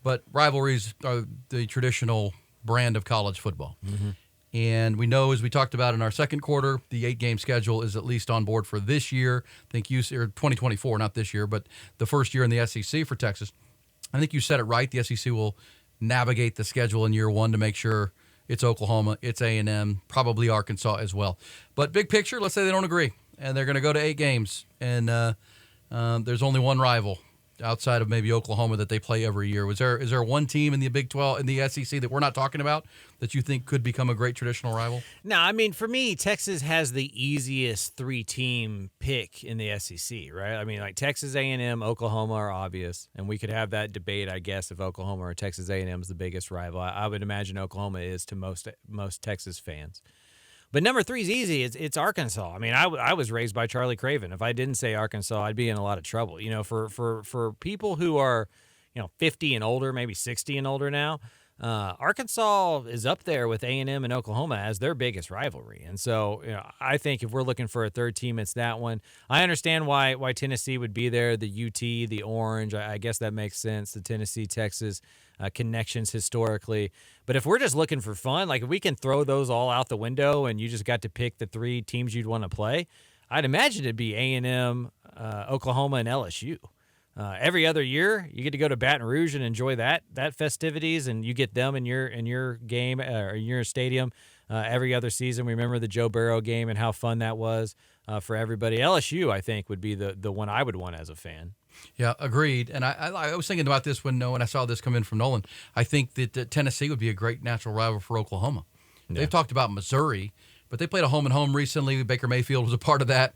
But rivalries are the traditional brand of college football. Mm-hmm. And we know, as we talked about in our second quarter, the 8-game schedule is at least on board for this year. I think or 2024, not this year, but the first year in the SEC for Texas. I think you said it right. The SEC will navigate the schedule in year one to make sure it's Oklahoma, it's A&M, probably Arkansas as well. But big picture, let's say they don't agree, and they're going to go to 8 games, and there's only one rival outside of maybe Oklahoma that they play every year. Is there one team in the Big 12, in the SEC, that we're not talking about that you think could become a great traditional rival? No, I mean, for me, Texas has the easiest 3-team pick in the SEC, right? I mean, like Texas A&M, Oklahoma are obvious, and we could have that debate, I guess, if Oklahoma or Texas A&M is the biggest rival. I would imagine Oklahoma is to most Texas fans. But number 3 is easy. It's Arkansas. I mean, I was raised by Charlie Craven. If I didn't say Arkansas, I'd be in a lot of trouble. You know, for people who are, 50 and older, maybe 60 and older now, Arkansas is up there with A&M and Oklahoma as their biggest rivalry. And so, I think if we're looking for a third team, it's that one. I understand why Tennessee would be there, the UT, the Orange. I guess that makes sense, the Tennessee-Texas connections historically. But if we're just looking for fun, like if we can throw those all out the window and you just got to pick the 3 teams you'd want to play, I'd imagine it'd be A&M, Oklahoma, and LSU. Every other year, you get to go to Baton Rouge and enjoy that festivities, and you get them in your game or your stadium every other season. We remember the Joe Burrow game and how fun that was for everybody. LSU, I think, would be the one I would want as a fan. Yeah, agreed. And I was thinking about this when I saw this come in from Nolan. I think that Tennessee would be a great natural rival for Oklahoma. Yeah. They've talked about Missouri, but they played a home-and-home recently. Baker Mayfield was a part of that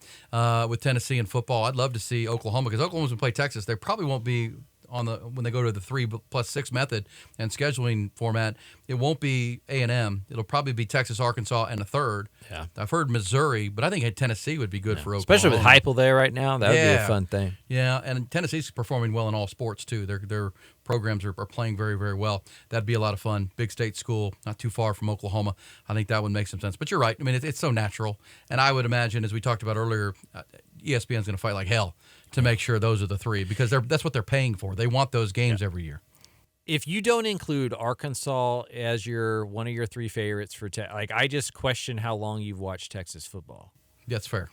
with Tennessee in football. I'd love to see Oklahoma, because Oklahoma's going to play Texas. There probably won't be when they go to the 3+6 method and scheduling format, it won't be A&M. It'll probably be Texas, Arkansas, and a third. Yeah. I've heard Missouri, but I think Tennessee would be good for Oklahoma. Especially with Heupel there right now. That would be a fun thing. Yeah, and Tennessee's performing well in all sports, too. Their programs are playing very, very well. That'd be a lot of fun. Big state school, not too far from Oklahoma. I think that would make some sense. But you're right. I mean, it's so natural. And I would imagine, as we talked about earlier, ESPN's going to fight like hell to make sure those are the three, because that's what they're paying for. They want those games every year. If you don't include Arkansas as one of your three favorites for I just question how long you've watched Texas football. That's fair.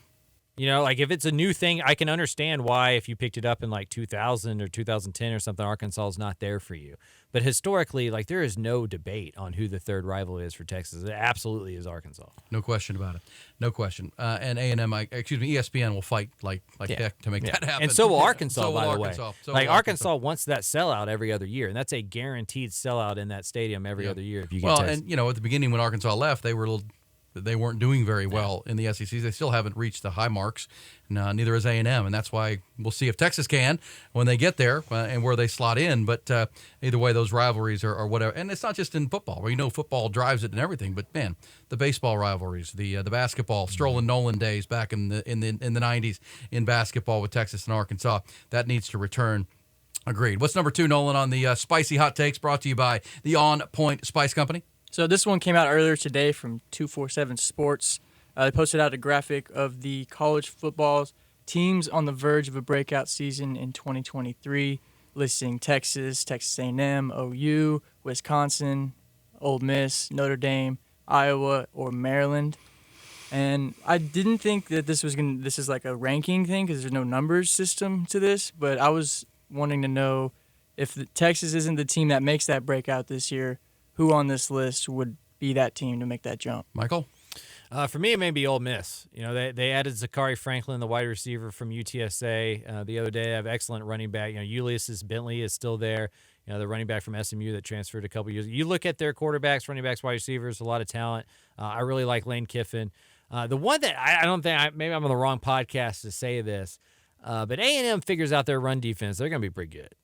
You know, like if it's a new thing, I can understand why if you picked it up in like 2000 or 2010 or something, Arkansas is not there for you. But historically, like there is no debate on who the third rival is for Texas. It absolutely is Arkansas. No question about it. No question. And A&M, ESPN will fight like heck to make that happen. And so will Arkansas, by the way. So like will Arkansas wants that sellout every other year, and that's a guaranteed sellout in that stadium every other year if you get Texas. And at the beginning when Arkansas left, they weren't doing very well in the SEC. They still haven't reached the high marks. Neither is A&M, and that's why we'll see if Texas can when they get there and where they slot in. But either way, those rivalries are whatever. And it's not just in football. Well, football drives it and everything. But man, the baseball rivalries, the basketball, Stroll and Nolan days back in the 90s in basketball with Texas and Arkansas, that needs to return. Agreed. What's number 2, Nolan, on the spicy hot takes brought to you by the On Point Spice Company? So this one came out earlier today from 247 Sports. They posted out a graphic of the college football teams on the verge of a breakout season in 2023, listing Texas, Texas A&M, OU, Wisconsin, Ole Miss, Notre Dame, Iowa, or Maryland. And I didn't think that this is like a ranking thing because there's no numbers system to this, but I was wanting to know if Texas isn't the team that makes that breakout this year, who on this list would be that team to make that jump? Michael? For me, it may be Ole Miss. They added Zachary Franklin, the wide receiver from UTSA, the other day. They have excellent running back. Ulysses Bentley is still there. The running back from SMU that transferred a couple years. You look at their quarterbacks, running backs, wide receivers, a lot of talent. I really like Lane Kiffin. The one that I don't think maybe I'm on the wrong podcast to say this, but A&M figures out their run defense. They're going to be pretty good.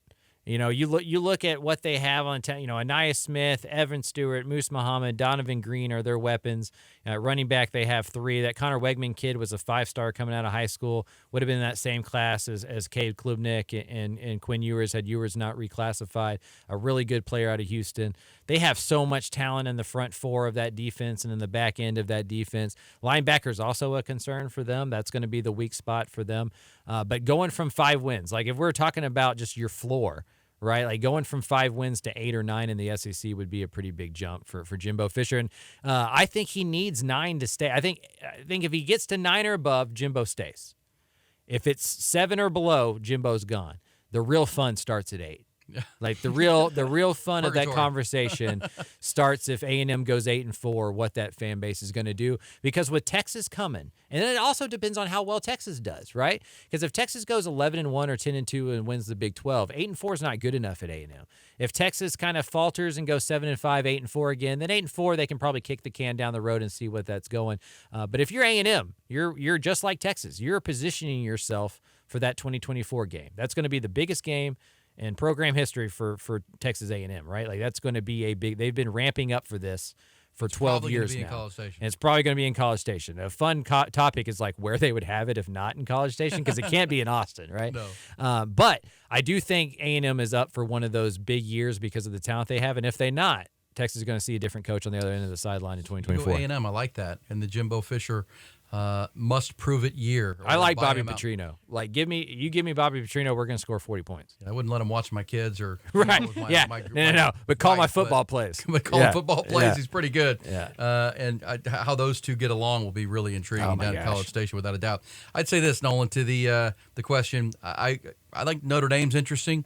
You look at what they have on Aniyah Smith, Evan Stewart, Moose Muhammad, Donovan Green are their weapons. Running back, they have 3. That Connor Wegman kid was a 5-star coming out of high school. Would have been in that same class as Cade Klubnik and Quinn Ewers had Ewers not reclassified. A really good player out of Houston. They have so much talent in the front 4 of that defense and in the back end of that defense. Linebacker is also a concern for them. That's going to be the weak spot for them. But going from 5 wins, like if we're talking about just your floor, right? Like going from 5 wins to 8 or 9 in the SEC would be a pretty big jump for Jimbo Fisher. And I think he needs 9 to stay. I think if he gets to 9 or above, Jimbo stays. If it's 7 or below, Jimbo's gone. The real fun starts at 8. Like the real fun of that conversation starts if A&M goes 8-4, what that fan base is going to do. Because with Texas coming, and then it also depends on how well Texas does, right? Because if Texas goes 11-1 or 10-2 and wins the Big 12, 8-4 is not good enough at A&M. If Texas kind of falters and goes 7-5, 8-4 again, then 8-4 they can probably kick the can down the road and see what that's going. But if you're A&M, you're just like Texas. You're positioning yourself for that 2024 game. That's going to be the biggest game in program history for Texas A&M, right? Like that's going to be a big. They've been ramping up for this for 12 years now. And it's probably going to be in College Station. A fun topic is like where they would have it if not in College Station, because it can't be in Austin, right? No. But I do think A&M is up for one of those big years because of the talent they have, and if they not, Texas is going to see a different coach on the other end of the sideline in 2024. A&M, I like that, and the Jimbo Fisher must prove it year. I like Bobby Petrino. Like give me Bobby Petrino, we're going to score 40 points. I wouldn't let him watch my kids or right. No. But call my football plays. But call him football plays. He's pretty good. Yeah. And how those two get along will be really intriguing down at College Station, without a doubt. I'd say this, Nolan, to the question. I think Notre Dame's interesting.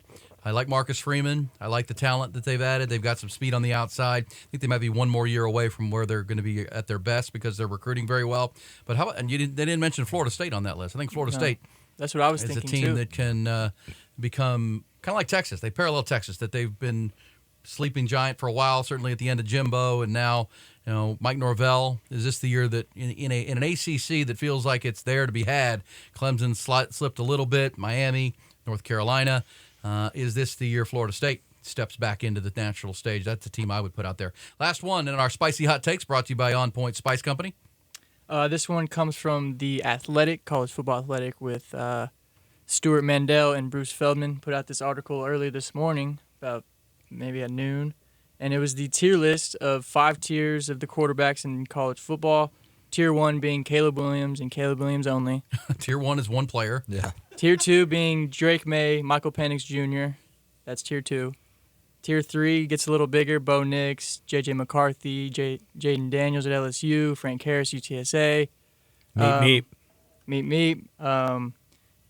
I like Marcus Freeman. I like the talent that they've added. They've got some speed on the outside. I think they might be one more year away from where they're going to be at their best because they're recruiting very well. But they didn't mention Florida State on that list. I think Florida State. That's what I was thinking too. Is a team that can become kind of like Texas. They parallel Texas, that they've been sleeping giant for a while. Certainly at the end of Jimbo, and now Mike Norvell. Is this the year that in an ACC that feels like it's there to be had? Clemson slipped a little bit. Miami, North Carolina. Is this the year Florida State steps back into the national stage? That's the team I would put out there. Last one in our spicy hot takes, brought to you by On Point Spice Company. This one comes from The Athletic, college football athletic, with Stuart Mandel and Bruce Feldman. Put out this article early this morning, about maybe at noon. And it was the tier list of 5 tiers of the quarterbacks in college football. Tier 1 being Caleb Williams and Caleb Williams only. Tier 1 is one player. Yeah. Tier 2 being Drake May, Michael Penix Jr. That's Tier 2. Tier 3 gets a little bigger. Bo Nix, J.J. McCarthy, Jaden Daniels at LSU, Frank Harris, UTSA. Meep.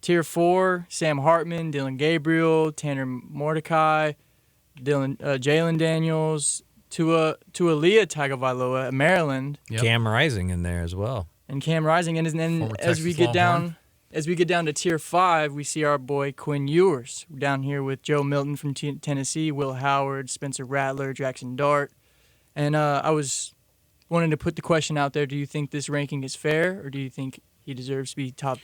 Tier 4, Sam Hartman, Dylan Gabriel, Tanner Mordecai, Jalen Daniels, Tualia Tagovailoa at Maryland. Yep. Cam Rising in there as well. And Cam Rising. And then Former as we Texas get Longhorn. down to Tier 5, we see our boy Quinn Ewers down here with Joe Milton from Tennessee, Will Howard, Spencer Rattler, Jackson Dart. And I was wanting to put the question out there, do you think this ranking is fair, or do you think he deserves to be top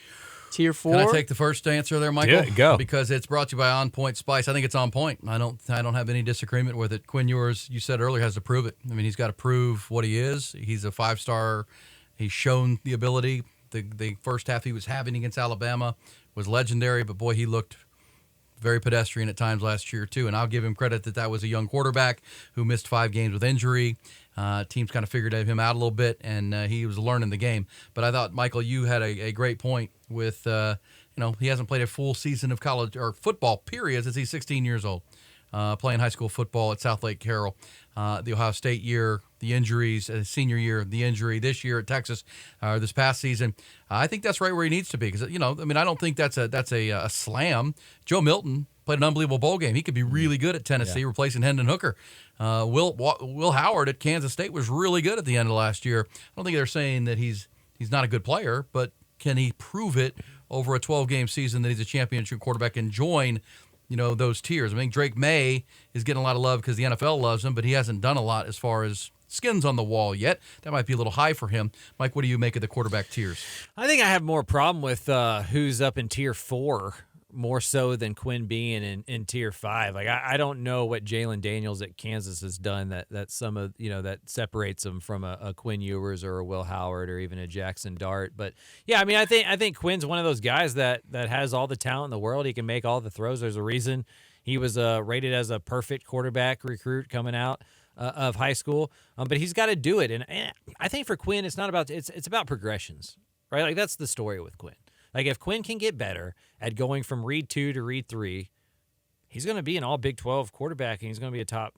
Tier 4? Can I take the first answer there, Michael? Yeah, go. Because it's brought to you by On Point Spice. I think it's on point. I don't have any disagreement with it. Quinn Ewers, you said earlier, has to prove it. I mean, he's got to prove what he is. He's a 5-star. He's shown the ability. The first half he was having against Alabama was legendary, but boy, he looked very pedestrian at times last year too. And I'll give him credit that was a young quarterback who missed 5 games with injury. Teams kind of figured him out a little bit, and he was learning the game. But I thought, Michael, you had a great point with, he hasn't played a full season of college or football, period, since he's 16 years old, playing high school football at South Lake Carroll. The Ohio State year, the injuries, senior year, the injury, this year at Texas, this past season. I think that's right where he needs to be because, I don't think that's a slam. Joe Milton played an unbelievable bowl game. He could be really good at Tennessee, replacing Hendon Hooker. Will Howard at Kansas State was really good at the end of last year. I don't think they're saying that he's not a good player, but can he prove it over a 12-game season that he's a championship quarterback and join those tiers? I mean, Drake May is getting a lot of love because the NFL loves him, but he hasn't done a lot as far as skins on the wall yet. That might be a little high for him. Mike, what do you make of the quarterback tiers? I think I have more problem with who's up in Tier 4 more so than Quinn being in Tier 5. Like I don't know what Jalen Daniels at Kansas has done that some of that separates him from a Quinn Ewers or a Will Howard or even a Jackson Dart. But yeah, I mean I think Quinn's one of those guys that has all the talent in the world. He can make all the throws. There's a reason he was rated as a perfect quarterback recruit coming out of high school. But he's got to do it, and I think for Quinn it's not about it's about progressions, right? Like that's the story with Quinn. Like, if Quinn can get better at going from read 2 to read 3, he's going to be an all Big 12 quarterback, and he's going to be a top,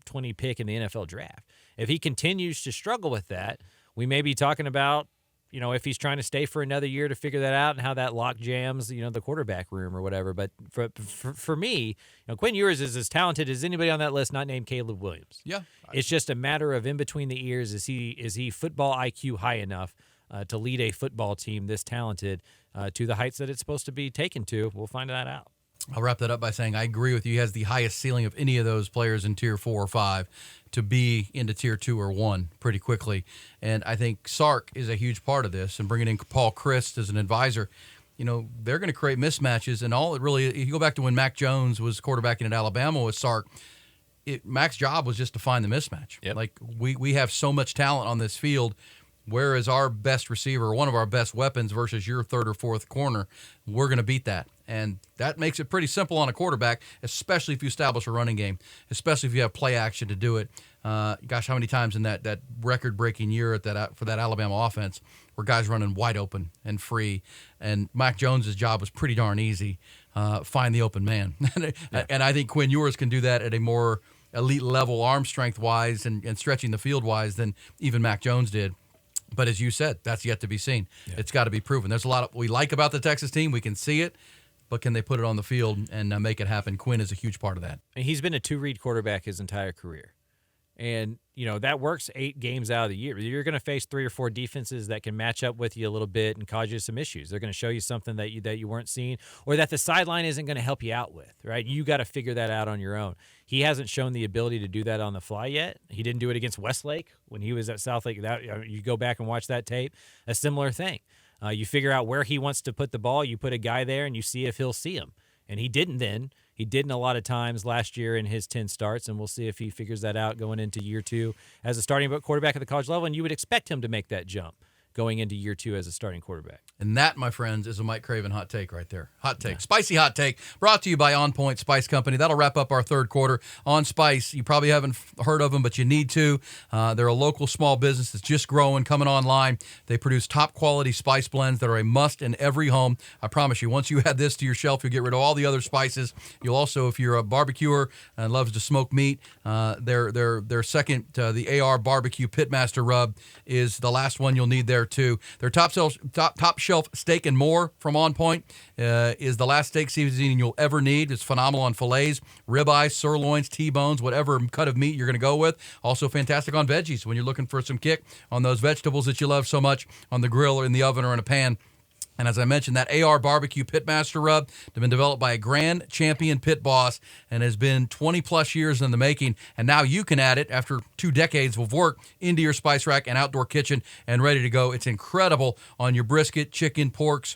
20 pick in the NFL draft. If he continues to struggle with that, we may be talking about, if he's trying to stay for another year to figure that out and how that lock jams, the quarterback room or whatever. But for me, Quinn Ewers is as talented as anybody on that list, not named Caleb Williams. Yeah. It's just a matter of in between the ears. Is he football IQ high enough to lead a football team this talented to the heights that it's supposed to be taken to? We'll find that out. I'll wrap that up by saying I agree with you. He has the highest ceiling of any of those players in Tier 4 or 5 to be into Tier 2 or 1 pretty quickly. And I think Sark is a huge part of this, and bringing in Paul Chryst as an advisor. They're going to create mismatches, and all it really, if you go back to when Mac Jones was quarterbacking at Alabama with Sark, Mac's job was just to find the mismatch. Yep. Like we have so much talent on this field. Where is our best receiver, one of our best weapons versus your third or fourth corner? We're going to beat that. And that makes it pretty simple on a quarterback, especially if you establish a running game, especially if you have play action to do it. Gosh, how many times in that record-breaking year for that Alabama offense were guys running wide open and free? And Mac Jones' job was pretty darn easy, find the open man. And I think Quinn Ewers can do that at a more elite level arm strength-wise and stretching the field-wise than even Mac Jones did. But as you said, that's yet to be seen. Yeah. It's got to be proven. There's a lot we like about the Texas team. We can see it, but can they put it on the field and make it happen? Quinn is a huge part of that. And he's been a 2-read quarterback his entire career. And, that works 8 games out of the year. You're going to face 3 or 4 defenses that can match up with you a little bit and cause you some issues. They're going to show you something that you weren't seeing or that the sideline isn't going to help you out with, right? You got to figure that out on your own. He hasn't shown the ability to do that on the fly yet. He didn't do it against Westlake when he was at Southlake. You go back and watch that tape, a similar thing. You figure out where he wants to put the ball. You put a guy there and you see if he'll see him. And he didn't then. He didn't a lot of times last year in his 10 starts, and we'll see if he figures that out going into year 2 as a starting quarterback at the college level. And you would expect him to make that jump going into year 2 as a starting quarterback. And that, my friends, is a Mike Craven hot take right there. Hot take. Yeah. Spicy hot take brought to you by On Point Spice Company. That'll wrap up our third quarter. On Spice, you probably haven't heard of them, but you need to. They're a local small business that's just growing, coming online. They produce top-quality spice blends that are a must in every home. I promise you, once you add this to your shelf, you'll get rid of all the other spices. You'll also, if you're a barbecuer and loves to smoke meat, their second, the AR Barbecue Pitmaster Rub, is the last one you'll need there, too. Their top shelf steak and more from On Point is the last steak seasoning you'll ever need. It's phenomenal on fillets, ribeyes, sirloins, T-bones, whatever cut of meat you're going to go with. Also fantastic on veggies when you're looking for some kick on those vegetables that you love so much on the grill or in the oven or in a pan. And as I mentioned, that AR Barbecue Pitmaster Rub has been developed by a grand champion pit boss and has been 20-plus years in the making. And now you can add it, after 2 decades of work, into your spice rack and outdoor kitchen and ready to go. It's incredible on your brisket, chicken, pork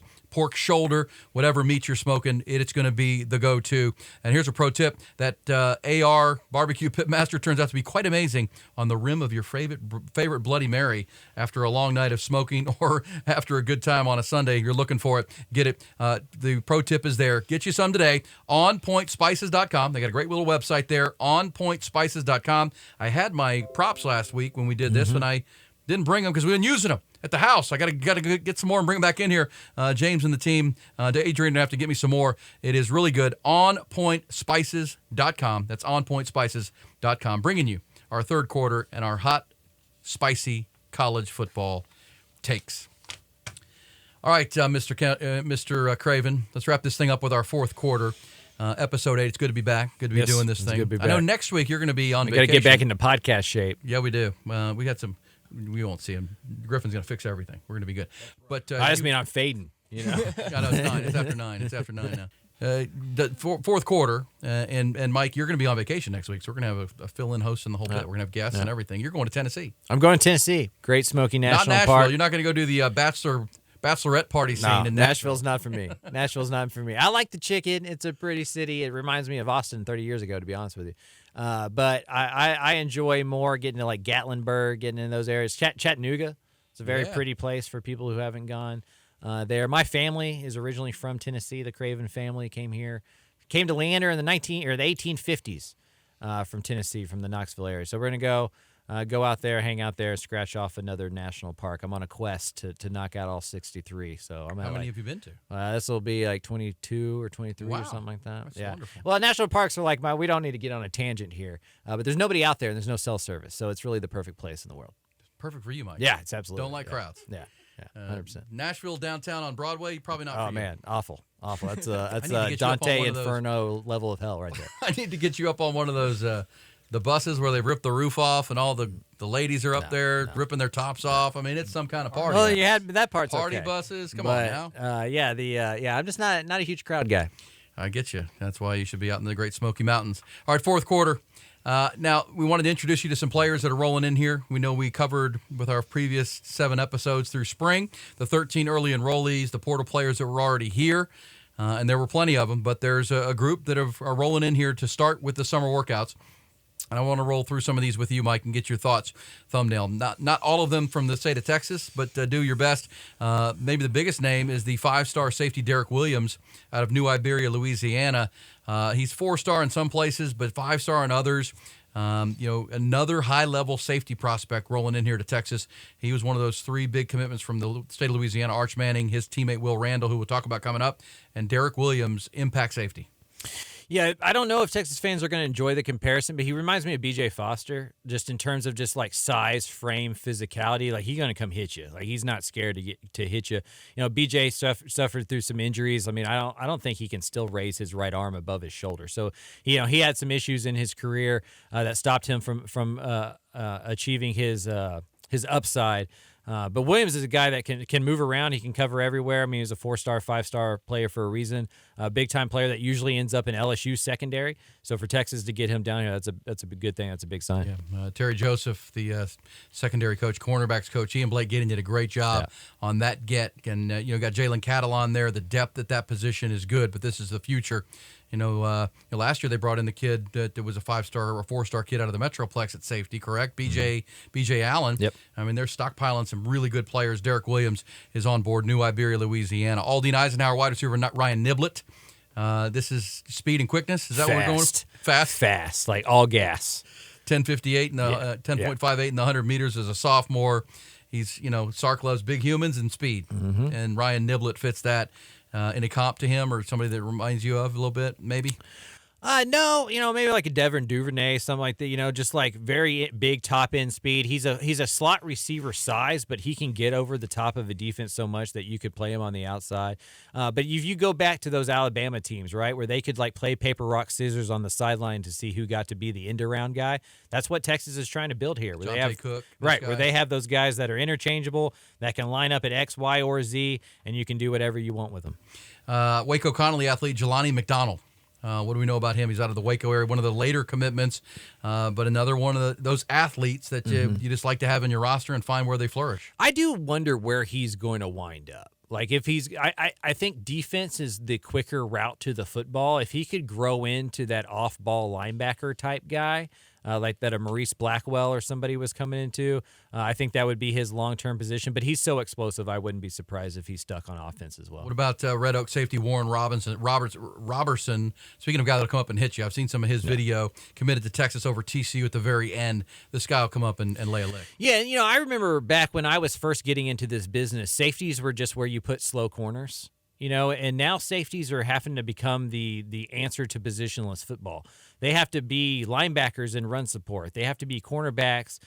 shoulder, whatever meat you're smoking, it's going to be the go-to. And here's a pro tip. That AR Barbecue Pitmaster turns out to be quite amazing on the rim of your favorite Bloody Mary after a long night of smoking or after a good time on a Sunday. You're looking for it. Get it. The pro tip is there. Get you some today. OnPointSpices.com. They got a great little website there. OnPointSpices.com. I had my props last week when we did this, and I didn't bring them because we weren't using them at the house. I got to get some more and bring them back in here. James and the team, Adrian, have to get me some more. It is really good. OnPointSpices.com. That's OnPointSpices.com. Bringing you our third quarter and our hot, spicy college football takes. All right, Mr. Craven, let's wrap this thing up with our fourth quarter. Episode 8. It's good to be back. Good to be doing this thing. Good to be back. I know next week you're going to be on vacation. We got to get back into podcast shape. Yeah, we do. We got some. We won't see him. Griffin's going to fix everything. We're going to be good. But I just mean I'm fading. You know, I know it's 9. It's after 9. It's after 9 now. The fourth quarter, and Mike, you're going to be on vacation next week, so we're going to have a fill-in host in the whole bit. We're going to have guests and everything. You're going to Tennessee. I'm going to Tennessee. Great Smoky National Not Nashville. Park. You're not going to go do the bachelorette party scene in Nashville. Nashville's not for me. Nashville's not for me. I like the chicken. It's a pretty city. It reminds me of Austin 30 years ago, to be honest with you. But I enjoy more getting to like Gatlinburg, getting in those areas. Chattanooga. It's a very pretty place for people who haven't gone there. My family is originally from Tennessee. The Craven family came to Leander in the 1850s from Tennessee, from the Knoxville area. So we're gonna go out there, hang out there, scratch off another national park. I'm on a quest to knock out all 63. So I'm How many have you been to? This will be like 22 or 23 or something like that. That's wonderful. Well, national parks are like we don't need to get on a tangent here, but there's nobody out there and there's no cell service, so it's really the perfect place in the world. Perfect for you, Mike. Yeah, it's absolutely. Don't like crowds. Yeah, 100%. Nashville downtown on Broadway, probably not for you. Oh, man, awful. That's a Dante Inferno level of hell right there. I need to get you up on one of those the buses where they've ripped the roof off and all the ladies are up there ripping their tops off. I mean, it's some kind of party. Well, you had that part's party okay. buses. Come on now. I'm just not a huge crowd guy. I get you. That's why you should be out in the Great Smoky Mountains. All right, fourth quarter. Now, we wanted to introduce you to some players that are rolling in here. We know we covered with our previous 7 episodes through spring, the 13 early enrollees, the portal players that were already here, and there were plenty of them, but there's a group that are rolling in here to start with the summer workouts. And I want to roll through some of these with you, Mike, and get your thoughts. Thumbnail. Not all of them from the state of Texas, but do your best. Maybe the biggest name is the 5-star safety Derek Williams out of New Iberia, Louisiana. He's 4-star in some places, but 5-star in others. Another high-level safety prospect rolling in here to Texas. He was one of those 3 big commitments from the state of Louisiana. Arch Manning, his teammate Will Randall, who we'll talk about coming up, and Derek Williams, impact safety. Yeah, I don't know if Texas fans are going to enjoy the comparison, but he reminds me of B.J. Foster, just in terms of just like size, frame, physicality. Like he's going to come hit you. Like he's not scared to hit you. You know, B.J. suffered through some injuries. I mean, I don't think he can still raise his right arm above his shoulder. So he had some issues in his career that stopped him from achieving his upside. But Williams is a guy that can move around. He can cover everywhere. I mean, he's a 4-star, 5-star player for a reason. A big-time player that usually ends up in LSU secondary. So for Texas to get him down here, that's a good thing. That's a big sign. Yeah. Terry Joseph, the secondary coach, cornerbacks coach, he and Blake Gideon did a great job on that get. And, got Jalen Cattle on there. The depth at that position is good, but this is the future. Last year they brought in the kid that was a 5-star or 4-star kid out of the Metroplex at safety, correct? BJ Allen. Yep. I mean, they're stockpiling some really good players. Derek Williams is on board, New Iberia, Louisiana. Aldine Eisenhower, wide receiver, Ryan Niblett. This is speed and quickness. Is that what we're going with? Fast, like all gas. 10.58 and 10.58 in the 100 meters as a sophomore. He's, Sark loves big humans and speed, and Ryan Niblett fits that. Any comp to him or somebody that reminds you of a little bit, maybe? No, maybe like a Devin Duvernay, something like that. Just like very big top end speed. He's a slot receiver size, but he can get over the top of a defense so much that you could play him on the outside. But if you go back to those Alabama teams, right, where they could like play paper rock scissors on the sideline to see who got to be the end around guy, that's what Texas is trying to build here. Where they have Cook, where they have those guys that are interchangeable that can line up at X, Y, or Z, and you can do whatever you want with them. Waco Connolly athlete Jelani McDonald. What do we know about him? He's out of the Waco area, one of the later commitments, but another one of those athletes that you just like to have in your roster and find where they flourish. I do wonder where he's going to wind up. Like if I think defense is the quicker route to the football. If he could grow into that off-ball linebacker type guy, like that a Maurice Blackwell or somebody was coming into, I think that would be his long-term position. But he's so explosive, I wouldn't be surprised if he's stuck on offense as well. What about Red Oak safety Warren Robertson? Speaking of a guy that'll come up and hit you, I've seen some of his video. Committed to Texas over TCU at the very end. This guy will come up and lay a lick. Yeah, I remember back when I was first getting into this business, safeties were just where you put slow corners. And now safeties are having to become the answer to positionless football. They have to be linebackers in run support. They have to be cornerbacks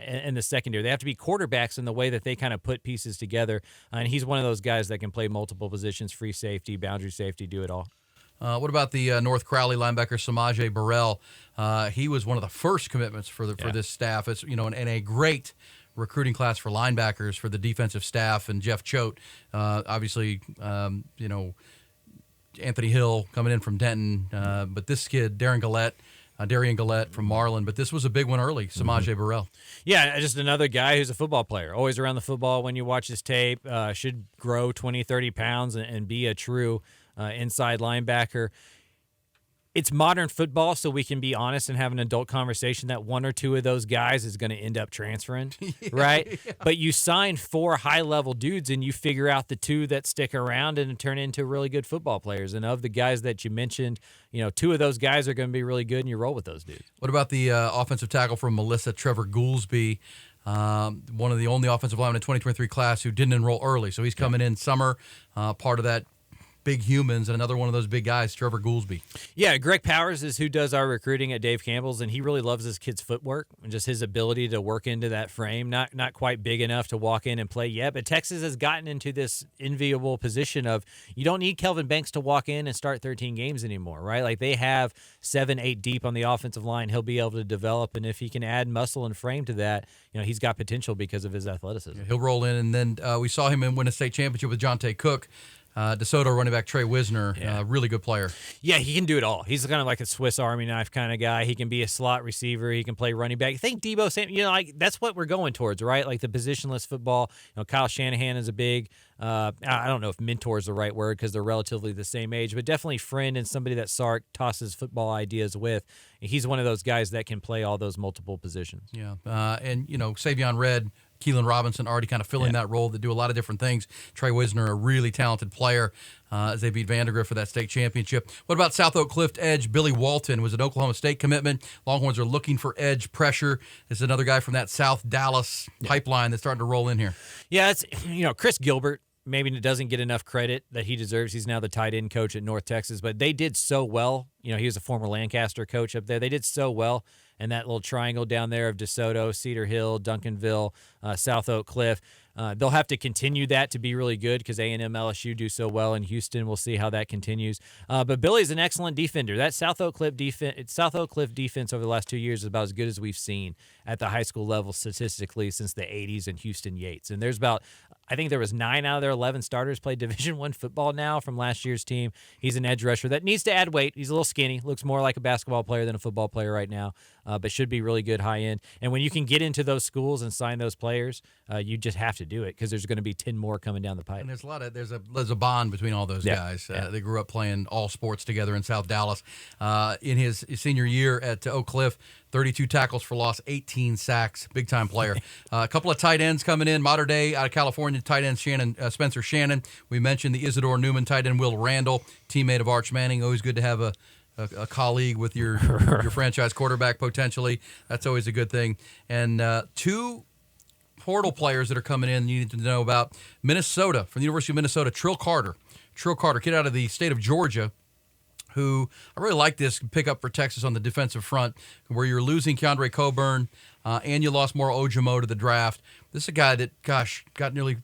in the secondary. They have to be quarterbacks in the way that they kind of put pieces together. And he's one of those guys that can play multiple positions, free safety, boundary safety, do it all. What about the North Crowley linebacker Samaje Burrell? He was one of the first commitments for this staff. It's and a great recruiting class for linebackers for the defensive staff, and Jeff Choate, obviously, Anthony Hill coming in from Denton, but this kid, Darian Gillette from Marlin, but this was a big one early, Samaje Burrell. Yeah, just another guy who's a football player, always around the football when you watch his tape, should grow 20, 30 pounds and be a true inside linebacker. It's modern football, so we can be honest and have an adult conversation that one or two of those guys is going to end up transferring, right? Yeah. But you sign 4 high-level dudes, and you figure out the 2 that stick around and turn into really good football players. And of the guys that you mentioned, 2 of those guys are going to be really good, and you roll with those dudes. What about the offensive tackle from Melissa, Trevor Goolsby, one of the only offensive linemen in the 2023 class who didn't enroll early? So he's coming in summer, part of that big humans, and another one of those big guys, Trevor Goolsby. Yeah, Greg Powers is who does our recruiting at Dave Campbell's, and he really loves his kid's footwork and just his ability to work into that frame. Not quite big enough to walk in and play yet, but Texas has gotten into this enviable position of you don't need Kelvin Banks to walk in and start 13 games anymore, right? Like they have 7, 8 deep on the offensive line. He'll be able to develop, and if he can add muscle and frame to that, he's got potential because of his athleticism. Yeah, he'll roll in, and then we saw him win a state championship with Jonte Cook. DeSoto running back Trey Wisner, really good player. Yeah, he can do it all. He's kind of like a Swiss Army knife kind of guy. He can be a slot receiver. He can play running back. I think Debo Samuel, that's what we're going towards, right? Like the positionless football. Kyle Shanahan is a big, I don't know if mentor is the right word because they're relatively the same age, but definitely friend and somebody that Sark tosses football ideas with. He's one of those guys that can play all those multiple positions. Yeah, and Savion Red, Keelan Robinson already kind of filling that role. They do a lot of different things. Trey Wisner, a really talented player as they beat Vandergrift for that state championship. What about South Oak Cliff edge Billy Walton? Was an Oklahoma State commitment. Longhorns are looking for edge pressure. This is another guy from that South Dallas pipeline that's starting to roll in here. Yeah, it's Chris Gilbert maybe doesn't get enough credit that he deserves. He's now the tight end coach at North Texas, but they did so well he was a former Lancaster coach up there. They did so well in that little triangle down there of DeSoto, Cedar Hill, Duncanville, South Oak Cliff. They'll have to continue that to be really good because A&M, LSU do so well in Houston. We'll see how that continues. But Billy's an excellent defender. That South Oak Cliff defense over the last 2 years is about as good as we've seen at the high school level statistically since the 80s in Houston Yates. And there's I think there was 9 out of their 11 starters play Division I football now from last year's team. He's an edge rusher that needs to add weight. He's a little skinny, looks more like a basketball player than a football player right now, but should be really good high end. And when you can get into those schools and sign those players, you just have to do it because there's going to be 10 more coming down the pipe. And there's a bond between all those guys. They grew up playing all sports together in South Dallas. In his senior year at Oak Cliff, 32 tackles for loss, 18 sacks, big-time player. A couple of tight ends coming in, modern day out of California, tight end Spencer Shannon. We mentioned the Isidore Newman tight end, Will Randall, teammate of Arch Manning. Always good to have a colleague with your franchise quarterback potentially. That's always a good thing. And 2 portal players that are coming in you need to know about. Minnesota, from the University of Minnesota, Trill Carter, kid out of the state of Georgia, who I really like this pickup for Texas on the defensive front, where you're losing Keandre Coburn and you lost Moro Ojimo to the draft. This is a guy that, got nearly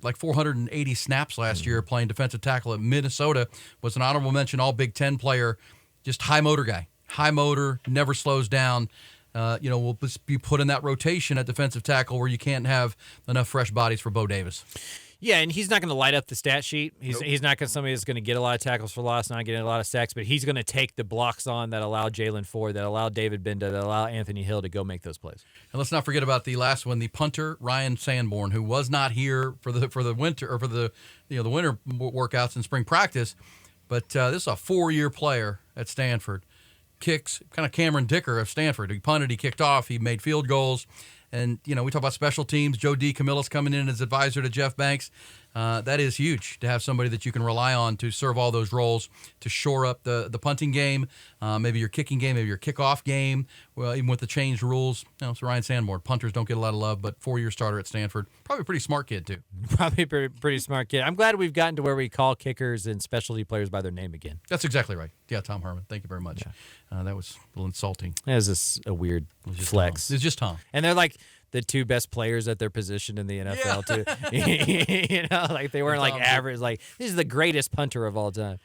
like 480 snaps last year playing defensive tackle at Minnesota, was an honorable mention All Big Ten player, just high motor guy. High motor, never slows down. Will be put in that rotation at defensive tackle where you can't have enough fresh bodies for Bo Davis. Yeah, and he's not going to light up the stat sheet. He's not somebody that's going to get a lot of tackles for loss, not getting a lot of sacks, but he's going to take the blocks on that allow Jalen Ford, that allow David Benda, that allow Anthony Hill to go make those plays. And let's not forget about the last one, the punter Ryan Sanborn, who was not here for the winter or for the winter workouts and spring practice, but this is a 4-year player at Stanford. Kicks, kind of Cameron Dicker of Stanford. He punted, he kicked off, he made field goals. And, we talk about special teams. Joe D. Camillus coming in as advisor to Jeff Banks. That is huge to have somebody that you can rely on to serve all those roles, to shore up the punting game, maybe your kicking game, maybe your kickoff game. Well, even with the changed rules, so Ryan Sanborn, punters don't get a lot of love, but 4-year starter at Stanford. Probably a pretty smart kid, too. Probably a pretty smart kid. I'm glad we've gotten to where we call kickers and specialty players by their name again. That's exactly right. Yeah, Tom Herman. Thank you very much. Yeah. That was a little insulting. That was a weird flex. It's just Tom. And they're like the 2 best players at their position in the NFL, too. Like they weren't like average. Like, this is the greatest punter of all time.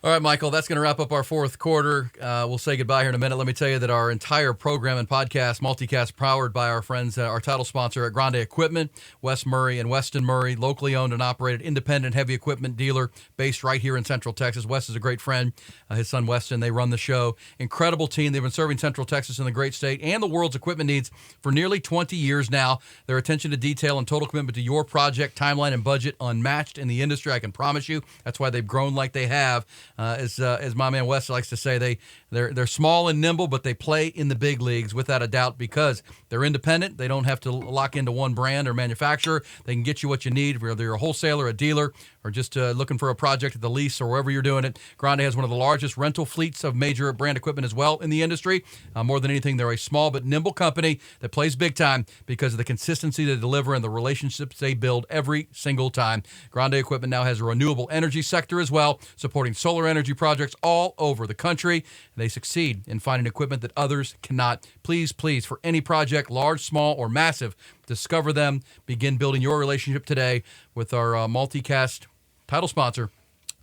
All right, Michael, that's going to wrap up our 4th quarter. We'll say goodbye here in a minute. Let me tell you that our entire program and podcast, multicast, powered by our friends, our title sponsor at Grande Equipment, Wes Murray and Weston Murray, locally owned and operated independent heavy equipment dealer based right here in Central Texas. Wes is a great friend. His son, Weston, they run the show. Incredible team. They've been serving Central Texas and the great state and the world's equipment needs for nearly 20 years now. Their attention to detail and total commitment to your project, timeline, and budget unmatched in the industry, I can promise you. That's why they've grown like they have. As my man Wes likes to say, they're small and nimble, but they play in the big leagues without a doubt because they're independent. They don't have to lock into one brand or manufacturer. They can get you what you need, whether you're a wholesaler, a dealer, or just looking for a project at the lease or wherever you're doing it. Grande has one of the largest rental fleets of major brand equipment as well in the industry. More than anything, they're a small but nimble company that plays big time because of the consistency they deliver and the relationships they build every single time. Grande Equipment now has a renewable energy sector as well, supporting solar energy projects all over the country. They succeed in finding equipment that others cannot. Please, for any project, large, small, or massive, discover them. Begin building your relationship today with our multicast title sponsor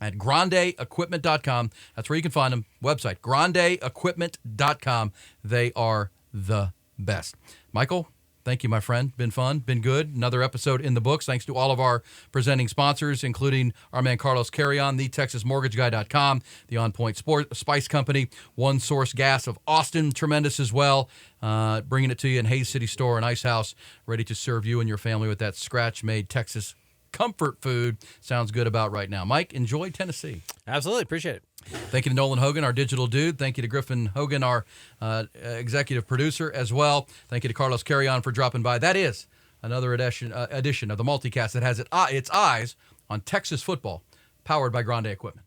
at grandeequipment.com. That's where you can find them. Website, grandeequipment.com. They are the best. Michael, thank you, my friend. Been fun, been good. Another episode in the books. Thanks to all of our presenting sponsors, including our man Carlos Carrion, thetexasmortgageguy.com, the On Point Spice Company, One Source Gas of Austin, tremendous as well. Bringing it to you in Hayes City Store and Ice House, ready to serve you and your family with that scratch-made Texas comfort food. Sounds good about right now. Mike, enjoy Tennessee. Absolutely. Appreciate it. Thank you to Nolan Hogan, our digital dude. Thank you to Griffin Hogan, our executive producer as well. Thank you to Carlos Carrion for dropping by. That is another edition of the multicast that has its eyes on Texas football, powered by Grande Equipment.